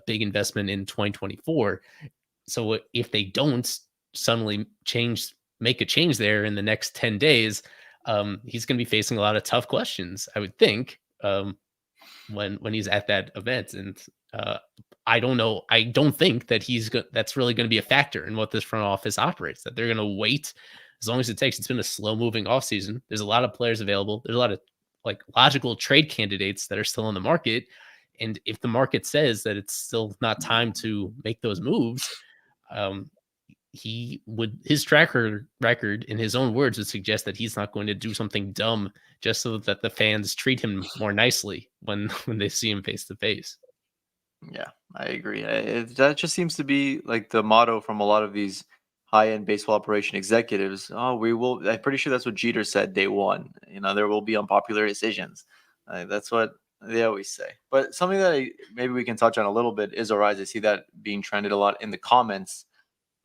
big investment in 2024. So if they don't suddenly make a change there in the next 10 days, he's going to be facing a lot of tough questions, I would think, when he's at that event. And I don't know. I don't think that that's really going to be a factor in what this front office operates, that they're going to wait as long as it takes. It's been a slow moving offseason. There's a lot of players available. There's a lot of like logical trade candidates that are still in the market. And if the market says that it's still not time to make those moves, his track record in his own words would suggest that he's not going to do something dumb just so that the fans treat him more nicely when they see him face to face. Yeah, I agree. That just seems to be like the motto from a lot of these high-end baseball operation executives. Oh, we will. I'm pretty sure that's what Jeter said day one. There will be unpopular decisions. That's what they always say. But something that maybe we can touch on a little bit is Arraez. I see that being trended a lot in the comments.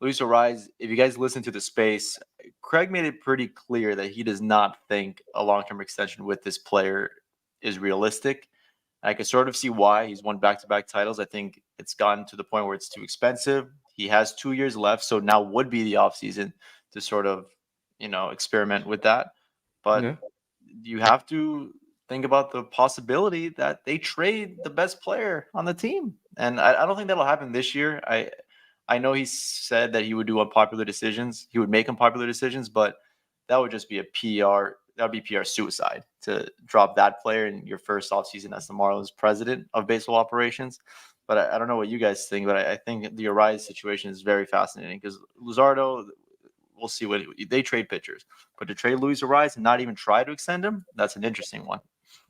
Luis Arraez, if you guys listen to the space, Craig made it pretty clear that he does not think a long-term extension with this player is realistic. I can sort of see why. He's won back-to-back titles. I think it's gotten to the point where it's too expensive. He has 2 years left, so now would be the offseason to sort of, experiment with that. But Yeah. you have to think about the possibility that they trade the best player on the team. And I don't think that'll happen this year. I know he said that he would do unpopular decisions. He would make unpopular decisions, but that would just be a PR. That would be PR suicide to drop that player in your first offseason as the Marlins president of baseball operations. But I don't know what you guys think, but I think the Arraez situation is very fascinating because Luzardo, we'll see what they trade pitchers. But to trade Luis Arraez and not even try to extend him, that's an interesting one.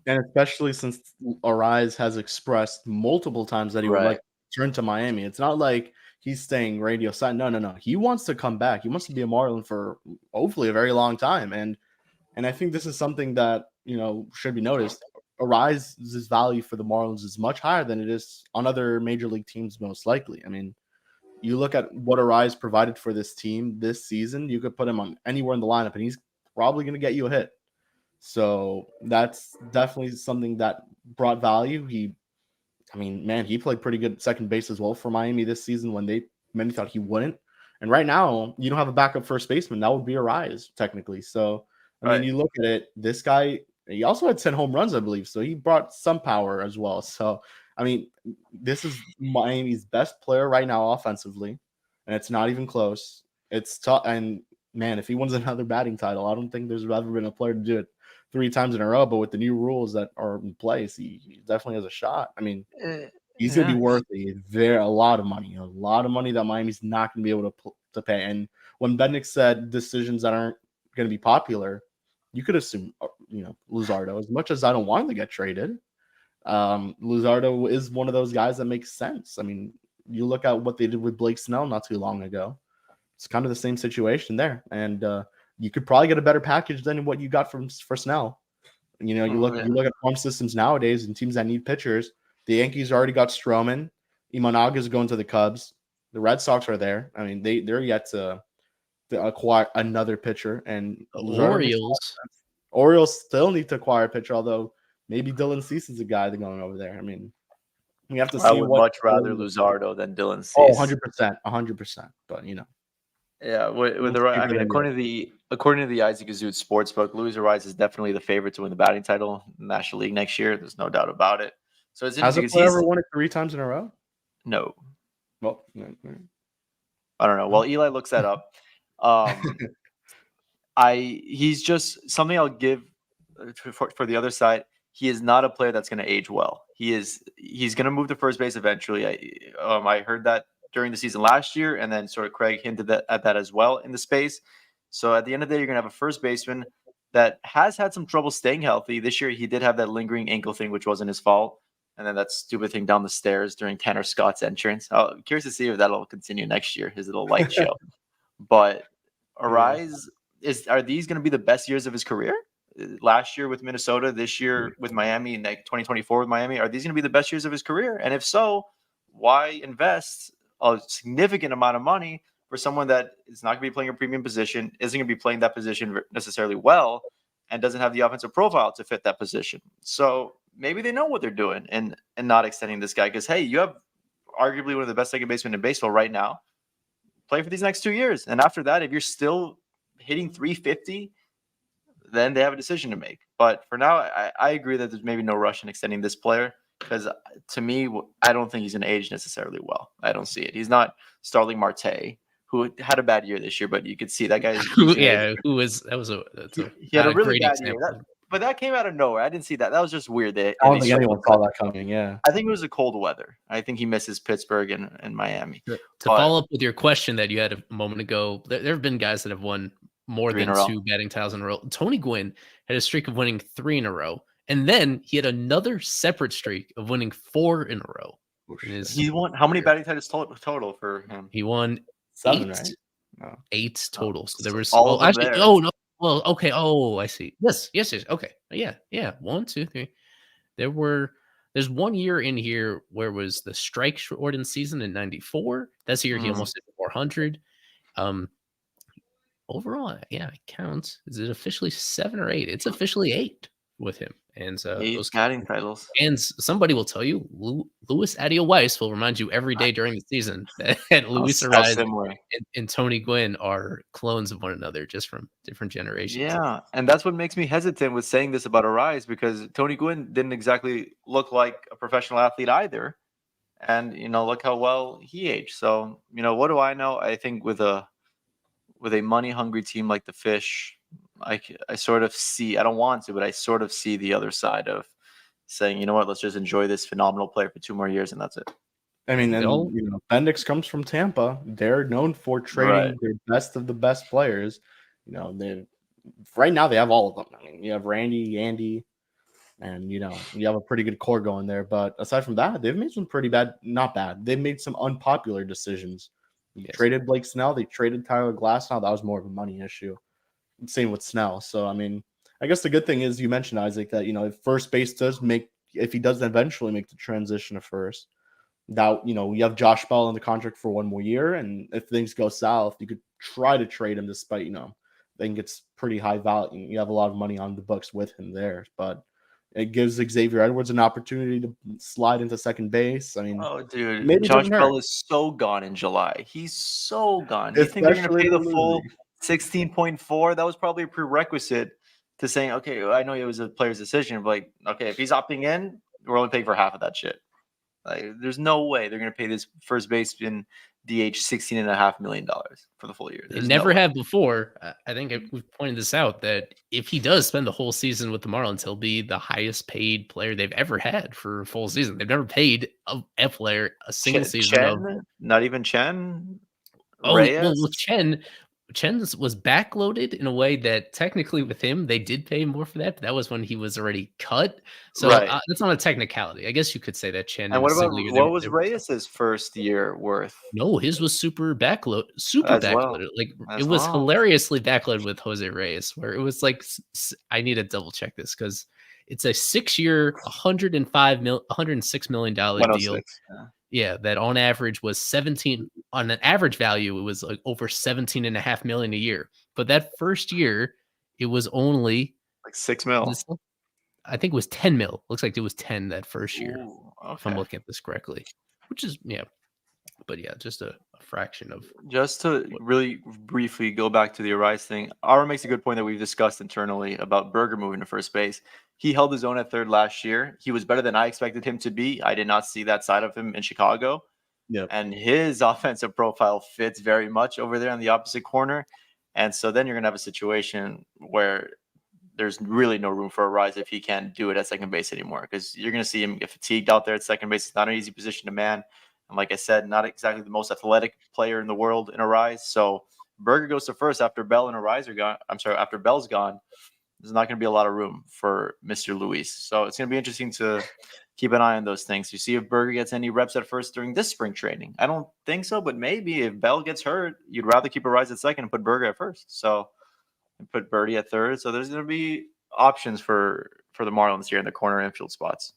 And especially since Arraez has expressed multiple times that he would like to return to Miami. It's not like he's staying radio silent. No. He wants to come back. He wants to be a Marlin for hopefully a very long time. And I think this is something that, should be noticed. Arraez's value for the Marlins is much higher than it is on other major league teams, most likely. I mean, you look at what Arraez provided for this team this season, you could put him on anywhere in the lineup, and he's probably going to get you a hit. So that's definitely something that brought value. He played pretty good second base as well for Miami this season when many thought he wouldn't. And right now, you don't have a backup first baseman. That would be Arraez, technically. So, you look at it, this guy, he also had 10 home runs, I believe. So he brought some power as well. So, this is Miami's best player right now offensively, and it's not even close. It's tough. And, man, if he wins another batting title, I don't think there's ever been a player to do it 3 times in a row. But with the new rules that are in place, he definitely has a shot. He's going to be worth a lot of money that Miami's not going to be able to pay. And when Bednick said decisions that aren't going to be popular, you could assume, Luzardo. As much as I don't want him to get traded, Luzardo is one of those guys that makes sense. You look at what they did with Blake Snell not too long ago. It's kind of the same situation there. And you could probably get a better package than what you got for Snell. You look at farm systems nowadays and teams that need pitchers. The Yankees already got Stroman. Imanaga is going to the Cubs. The Red Sox are there. They're yet to acquire another pitcher. And Orioles still need to acquire a pitcher, although maybe Dylan Cease is a guy that's going over there. We have to see. I would much rather Luzardo than Dylan Cease. Oh, 100%. But yeah, according to the Isaac Azut Sportsbook, Luis Arraez is definitely the favorite to win the batting title in the National League next year. There's no doubt about it. So it's has a player ever won it 3 times in a row? No. Well, I don't know. Well, Eli looks that up. He's just something I'll give for the other side. He is not a player that's going to age well. He's going to move to first base eventually. I heard that during the season last year, and then sort of Craig hinted at that as well in the space. So at the end of the day, you're going to have a first baseman that has had some trouble staying healthy. This year, he did have that lingering ankle thing, which wasn't his fault. And then that stupid thing down the stairs during Tanner Scott's entrance. I'm curious to see if that'll continue next year, his little light show. But Arraez, are these going to be the best years of his career? Last year with Minnesota, this year with Miami, and 2024 with Miami, are these going to be the best years of his career? And if so, why invest a significant amount of money for someone that is not going to be playing a premium position, isn't going to be playing that position necessarily well, and doesn't have the offensive profile to fit that position? So maybe they know what they're doing and not extending this guy because, hey, you have arguably one of the best second basemen in baseball right now. Play for these next 2 years. And after that, if you're still hitting 350, then they have a decision to make. But for now, I agree that there's maybe no rush in extending this player because to me, I don't think he's going to age necessarily well. I don't see it. He's not Starling Marte, who had a bad year this year, but you could see that guy. He had a really bad year. But that came out of nowhere. I didn't see that. That was just weird. I don't think anyone saw that coming. Yeah, I think it was the cold weather. I think he misses Pittsburgh and Miami. To follow up with your question that you had a moment ago, there have been guys that have won more than 2 batting titles in a row. Tony Gwynn had a streak of winning 3 in a row, and then he had another separate streak of winning 4 in a row. in his He won how many career. batting titles total for him? He won 7, 8, right? No. 8 total. So there was all of them actually there. oh no. Well, okay. Oh, I see. Yes. Okay. Yeah. 1, 2, 3. There's 1 year in here where was the strike shortened season in '94. That's the year he almost hit 400. Overall, yeah, it counts. Is it officially 7 or 8? It's officially 8 with him. And 8 those batting titles. and somebody will tell you, Luis Adio Weiss will remind you every day during the season that Luis How Arraez similar. and Tony Gwynn are clones of one another, just from different generations. Yeah, and that's what makes me hesitant with saying this about Arraez, because Tony Gwynn didn't exactly look like a professional athlete either. And look how well he aged. So, what do I know? I think with a money hungry team like the Fish, I sort of see, I don't want to, but I sort of see the other side of saying, you know what, let's just enjoy this phenomenal player for 2 more years and that's it. I mean, and They'll- Bendix comes from Tampa. They're known for trading Right. their best of the best players. They right now they have all of them. I mean, you have Randy, Andy, and you have a pretty good core going there. But aside from that, they've made some pretty bad, not bad. They've made some unpopular decisions. You Yes. traded Blake Snell. They traded Tyler Glasnow. That was more of a money issue. Same with Snell. So I mean, I guess the good thing is you mentioned, Isaac, that if first base if he does eventually make the transition to first, that you have Josh Bell in the contract for 1 more year, and if things go south, you could try to trade him despite I think it's pretty high value. You have a lot of money on the books with him there, but it gives Xavier Edwards an opportunity to slide into second base. I mean, Oh, dude, maybe it Josh doesn't hurt. Bell is so gone in July. He's so gone. Do you think they're going to Especially pay in the the full league. 16.4? That was probably a prerequisite to saying, okay, I know it was a player's decision, but okay, if he's opting in, we're only paying for half of that shit. There's no way they're going to pay this first baseman DH $16.5 million for the full year. They There's never no way. have before. I think we've pointed this out that if he does spend the whole season with the Marlins, he'll be the highest paid player they've ever had for a full season. They've never paid a player a single season of. Not even Chen. Oh, well, Reyes. with Chen was backloaded in a way that technically with him, they did pay more for that, but that was when he was already cut. So Right. That's not a technicality. I guess you could say that Chen And in what a about single year. what was Reyes's first year worth? No, his was super backloaded. As well. Like As it was well. hilariously backloaded with Jose Reyes, where it was like I need to double check this because it's a 6-year, $106 million deal. 106. Yeah. Yeah, that on average was 17 on an average value, it was like over 17.5 million a year. But that first year, it was only Like 6 mil. I think it was 10 mil. Looks like it was 10 that first year, Ooh, if I'm okay. looking at this correctly. Which is but yeah, just a fraction of. Just to really briefly go back to the Arraez thing, Ara makes a good point that we've discussed internally about Berger moving to first base. He held his own at third last year. He was better than I expected him to be. I did not see that side of him in Chicago. Yep. And his offensive profile fits very much over there on the opposite corner. And so then you're going to have a situation where there's really no room for Arraez if he can't do it at second base anymore, because you're going to see him get fatigued out there at second base. It's not an easy position to man. And like I said, not exactly the most athletic player in the world in Arraez. So Berger goes to first after Bell and Arraez are gone. I'm sorry, after Bell's gone. There's not going to be a lot of room for Mr. Luis. So it's going to be interesting to keep an eye on those things. You see if Berger gets any reps at first during this spring training. I don't think so, but maybe if Bell gets hurt, you'd rather keep Arraez at second and put Berger at first. So put Birdie at third. So there's going to be options for the Marlins here in the corner infield spots.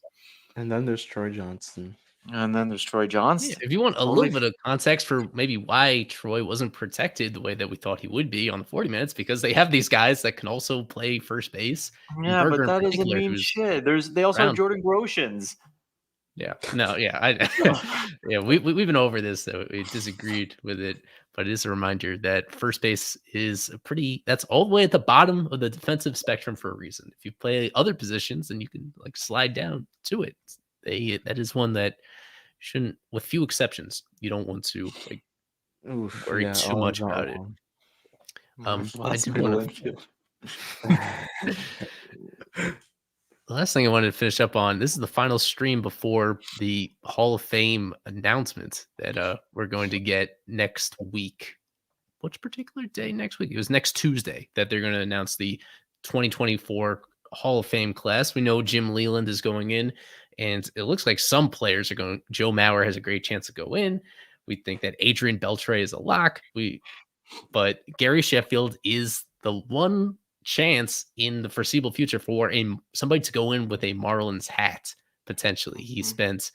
And then there's Troy Johnson. And then there's Troy Johnson. Yeah, if you want a little bit of context for maybe why Troy wasn't protected the way that we thought he would be on the 40 minutes, because they have these guys that can also play first base. Yeah, Berger but in that doesn't particular, mean who's shit. They also have around. Jordan Groshans. Yeah, no, yeah, yeah, we've been over this, though. We disagreed with it, but it is a reminder that first base is that's all the way at the bottom of the defensive spectrum for a reason. If you play other positions, then you can like slide down to it. That is one that shouldn't, with few exceptions, you don't want to like worry too much about it. I did want to. The last thing I wanted to finish up on, this is the final stream before the Hall of Fame announcement that we're going to get next week. Which particular day next week? It was next Tuesday that they're going to announce the 2024 Hall of Fame class. We know Jim Leland is going in, and it looks like some players are going. Joe Mauer has a great chance to go in. We think that Adrian Beltre is a lock. But Gary Sheffield is the one chance in the foreseeable future for somebody to go in with a Marlins hat. Potentially, he spent.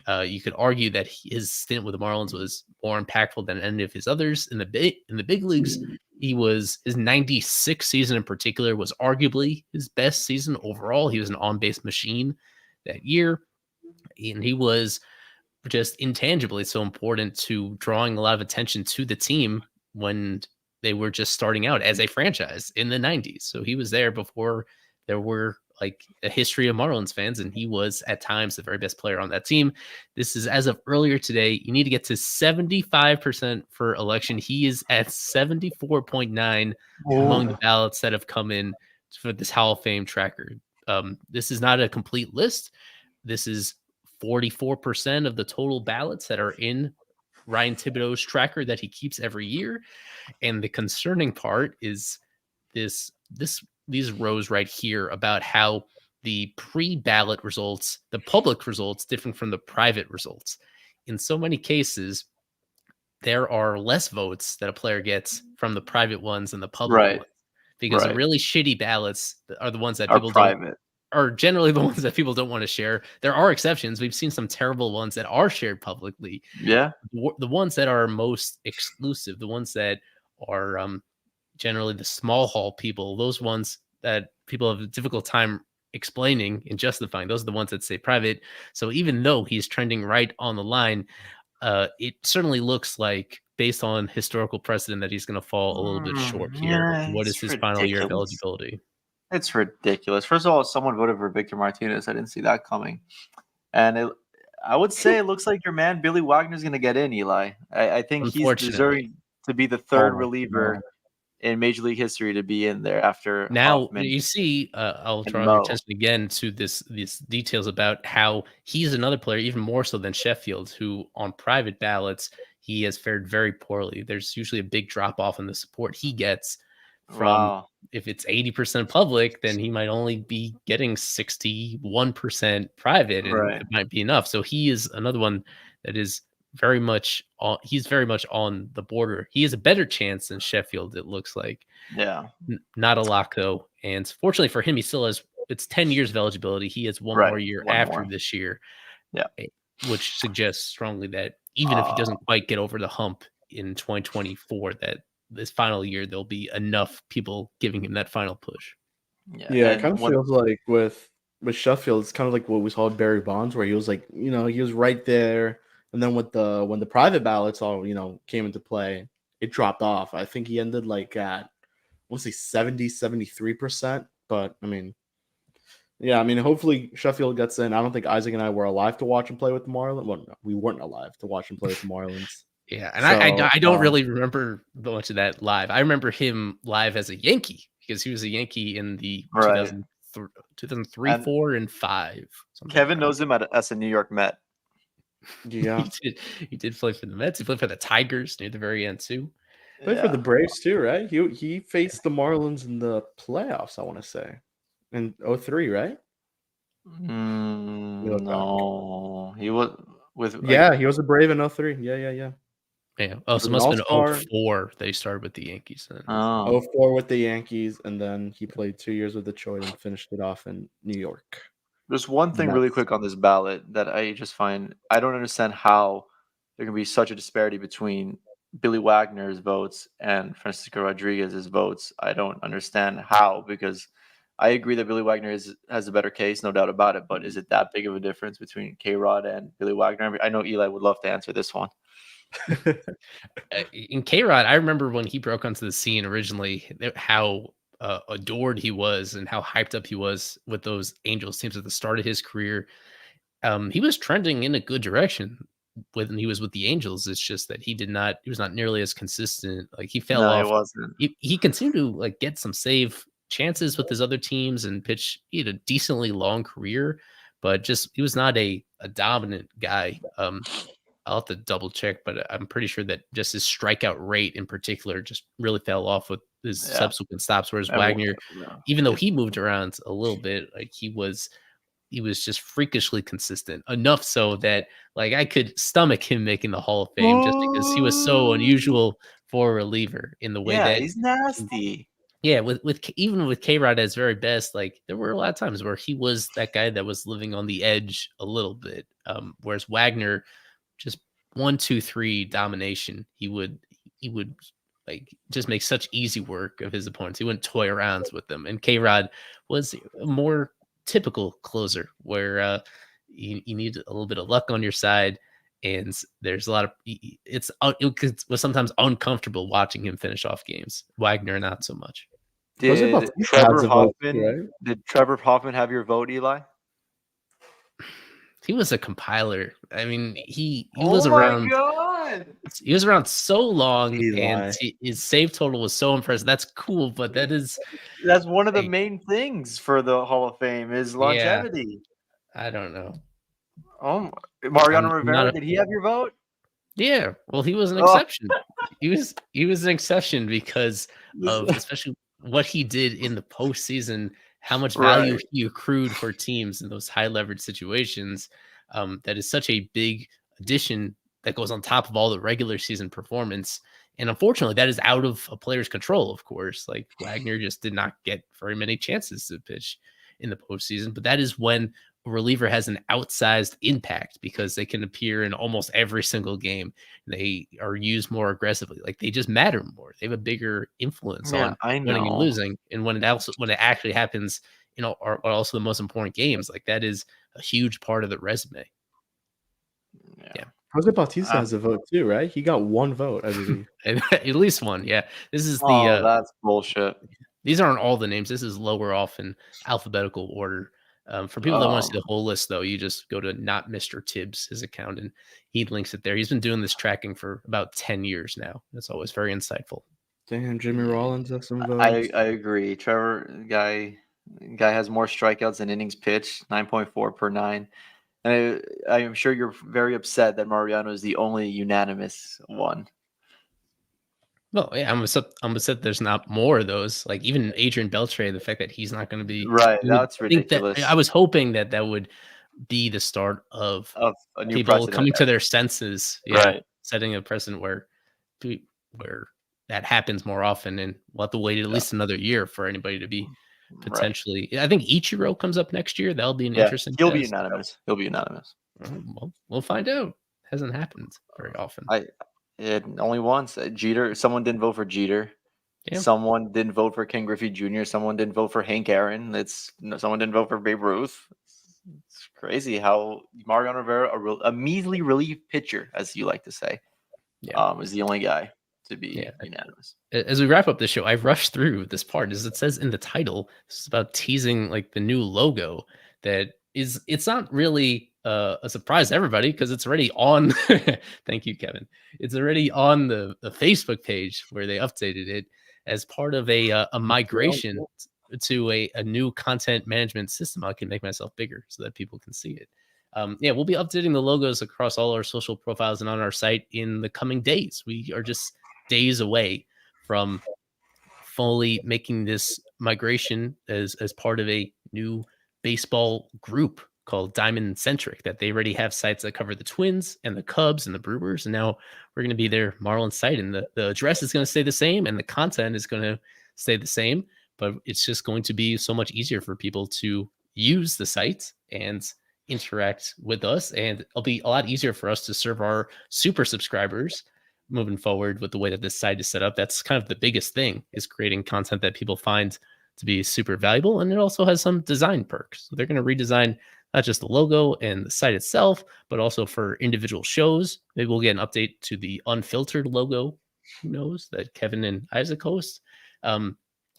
You could argue that his stint with the Marlins was more impactful than any of his others in the big leagues. His 96 season in particular was arguably his best season overall. He was an on-base machine that year, and he was just intangibly so important to drawing a lot of attention to the team when they were just starting out as a franchise in the 90s. So he was there before there were like a history of Marlins fans, and he was at times the very best player on that team. This is as of earlier today. You need to get to 75% for election. He is at 74.9 among the ballots that have come in for this Hall of Fame tracker. This is not a complete list. This is 44% of the total ballots that are in Ryan Thibodeau's tracker that he keeps every year. And the concerning part is these rows right here about how the pre-ballot results, the public results, different from the private results. In so many cases, there are less votes that a player gets from the private ones than the public ones, because the really shitty ballots are the ones that people are generally the ones that people don't want to share. There are exceptions. We've seen some terrible ones that are shared publicly. Yeah. The ones that are most exclusive, the ones that are generally the small hall people, those ones that people have a difficult time explaining and justifying, those are the ones that say private. So even though he's trending right on the line, it certainly looks like, based on historical precedent, that he's going to fall a little bit short here. Yeah, What is his final year of eligibility? It's ridiculous. First of all, someone voted for Victor Martinez. I didn't see that coming. And I would say it looks like your man Billy Wagner's going to get in, Eli. I think he's deserving to be the third reliever in Major League history to be in there after now Hoffman. You see, I'll draw your attention again to these details about how he's another player, even more so than Sheffield, who on private ballots, he has fared very poorly. There's usually a big drop off in the support he gets from, if it's 80% public, then he might only be getting 61% private, and it might be enough. So he is another one that is very much on the border. He has a better chance than Sheffield, it looks like. Yeah. Not a lock though. And fortunately for him, he still has, it's 10 years of eligibility. He has one more year after this year. Yeah. Which suggests strongly that even if he doesn't quite get over the hump in 2024, that this final year there'll be enough people giving him that final push. Yeah, it kind of feels like with Sheffield, it's kind of like what we saw with Barry Bonds, where he was like, he was right there. And then when the private ballots all, came into play, it dropped off. I think he ended like at, I want to say 73%. But hopefully Sheffield gets in. I don't think Isaac and I were alive to watch him play with the Marlins. Well, no, we weren't alive to watch him play with the Marlins. Yeah, and so, I don't really remember much of that live. I remember him live as a Yankee, because he was a Yankee in the 2003, 4, and 5. Kevin knows him as a New York Met. Yeah, he did play for the Mets. He played for the Tigers near the very end too. Played for the Braves too, right? He faced the Marlins in the playoffs, I want to say, in 2003, right? No, he was with. He was a Brave in 2003. Yeah. Yeah. Oh, so it must have been 2004 they started with the Yankees then. 2004 with the Yankees, and then he played 2 years with Detroit and finished it off in New York. There's one thing really quick on this ballot that I just find, I don't understand how there can be such a disparity between Billy Wagner's votes and Francisco Rodriguez's votes. I don't understand how, because I agree that Billy Wagner has a better case, no doubt about it. But is it that big of a difference between K-Rod and Billy Wagner? I know Eli would love to answer this one. In K-Rod, I remember when he broke onto the scene originally, how adored he was and how hyped up he was with those Angels teams at the start of his career. He was trending in a good direction when he was with the Angels. It's just that he was not nearly as consistent. Like he fell off. He wasn't. He continued to like get some save chances with his other teams and pitch. He had a decently long career, but just he was not a dominant guy. I'll have to double check, but I'm pretty sure that just his strikeout rate in particular just really fell off with subsequent stops. Whereas Everyone- Wagner, even though he moved around a little bit, like he was just freakishly consistent, enough so that like I could stomach him making the Hall of Fame just because he was so unusual for a reliever in the way Yeah, that he's nasty. yeah, even with K-Rod at his very best, like there were a lot of times where he was that guy that was living on the edge a little bit. Whereas Wagner, just 1-2-3 domination, he would like just make such easy work of his opponents. He wouldn't toy around with them. And K-Rod was a more typical closer where you need a little bit of luck on your side. And there's a lot of it was sometimes uncomfortable watching him finish off games. Wagner, not so much. Did Trevor Hoffman have your vote, Eli? He was a compiler. I mean, he was around. God. He was around so long, Eli. and his save total was so impressive. That's cool, but that's one of the main things for the Hall of Fame is longevity. I don't know. Oh, Mariano I'm Rivera, did he have your vote? Yeah, well, he was an exception. He was an exception because of especially what he did in the postseason, how much value he accrued for teams in those high leverage situations. That is such a big addition that goes on top of all the regular season performance. And unfortunately, that is out of a player's control, of course. Like Wagner just did not get very many chances to pitch in the postseason, but that is when a reliever has an outsized impact because they can appear in almost every single game. They are used more aggressively. Like they just matter more. They have a bigger influence on winning and losing. And when it actually happens, are also the most important games. Like that is a huge part of the resume. Yeah. Jose Bautista has a vote too, right? He got one vote, I believe. At least one. Yeah. This is that's bullshit. These aren't all the names. This is lower off in alphabetical order. For people that want to see the whole list, though, you just go to Not Mr. Tibbs, his account, and he links it there. He's been doing this tracking for about 10 years now. That's always very insightful. Damn, Jimmy Rollins has some votes. I agree. Trevor guy has more strikeouts than innings pitched, 9.4 per 9. And I am sure you're very upset that Mariano is the only unanimous one. Well, yeah, I'm upset there's not more of those. Like even Adrian Beltre, the fact that he's not going to be right. That's ridiculous. I was hoping that would be the start of a new people coming to their senses. Yeah, right. Setting a precedent where that happens more often, and we'll have to wait at least another year for anybody to be potentially. Right. I think Ichiro comes up next year. That'll be an interesting. He'll be unanimous. He'll be unanimous. Well, we'll find out. Hasn't happened very often. Only once. Jeter. Someone didn't vote for Jeter. Yeah. Someone didn't vote for Ken Griffey Jr. Someone didn't vote for Hank Aaron. Someone didn't vote for Babe Ruth. It's crazy how Mariano Rivera, a measly relief pitcher, as you like to say, is the only guy to be unanimous. As we wrap up the show, I've rushed through this part. As it says in the title, this is about teasing like the new logo. It's not really a surprise to everybody because it's already on. Thank you, Kevin. It's already on the Facebook page where they updated it as part of a migration to a new content management system. I can make myself bigger so that people can see it. We'll be updating the logos across all our social profiles and on our site in the coming days. We are just days away from fully making this migration as part of a new baseball group called Diamond Centric, that they already have sites that cover the Twins and the Cubs and the Brewers. And now we're going to be their Marlins site, and the address is going to stay the same and the content is going to stay the same, but it's just going to be so much easier for people to use the site and interact with us. And it'll be a lot easier for us to serve our super subscribers moving forward with the way that this site is set up. That's kind of the biggest thing, is creating content that people find to be super valuable. And it also has some design perks. So they're going to redesign not just the logo and the site itself, but also for individual shows. Maybe we'll get an update to the unfiltered logo, who knows, that Kevin and Isaac host. A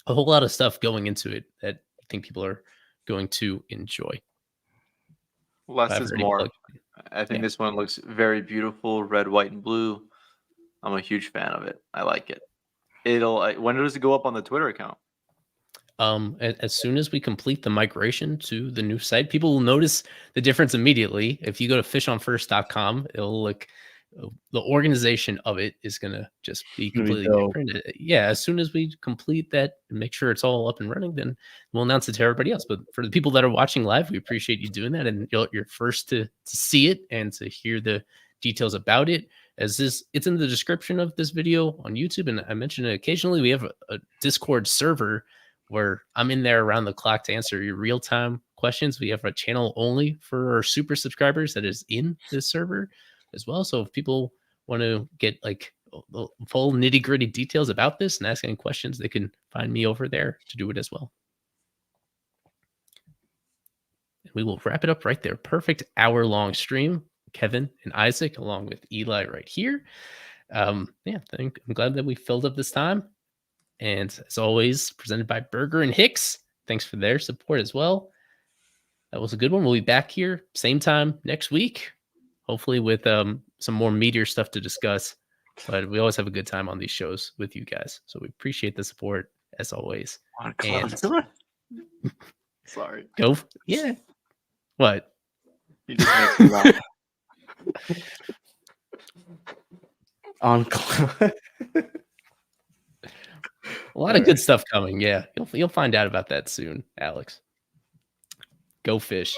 whole lot of stuff going into it that I think people are going to enjoy. Less is more. I think this one looks very beautiful, red, white, and blue. I'm a huge fan of it. I like it. When does it go up on the Twitter account? As soon as we complete the migration to the new site, people will notice the difference immediately. If you go to fishonfirst.com, it'll look the organization of it is going to just be Gonna be completely dope. different. Yeah, as soon as we complete that and make sure it's all up and running, then we'll announce it to everybody else. But for the people that are watching live, we appreciate you doing that, and you're first to see it and to hear the details about it. As this, it's in the description of this video on YouTube, and I mentioned it occasionally. We have a Discord server where I'm in there around the clock to answer your real-time questions. We have a channel only for our super subscribers that is in this server as well. So if people want to get like the full nitty-gritty details about this and ask any questions, they can find me over there to do it as well. And we will wrap it up right there. Perfect hour-long stream. Kevin and Isaac, along with Eli right here. Yeah, I'm glad that we filled up this time. And as always, presented by Burger and Hicks. Thanks for their support as well. That was a good one. We'll be back here same time next week, hopefully with some more meatier stuff to discuss. But we always have a good time on these shows with you guys. So we appreciate the support as always. And Sorry. go. Yeah. What? You just make me laugh. On A lot of good stuff coming. Yeah. You'll find out about that soon, Alex. Go fish.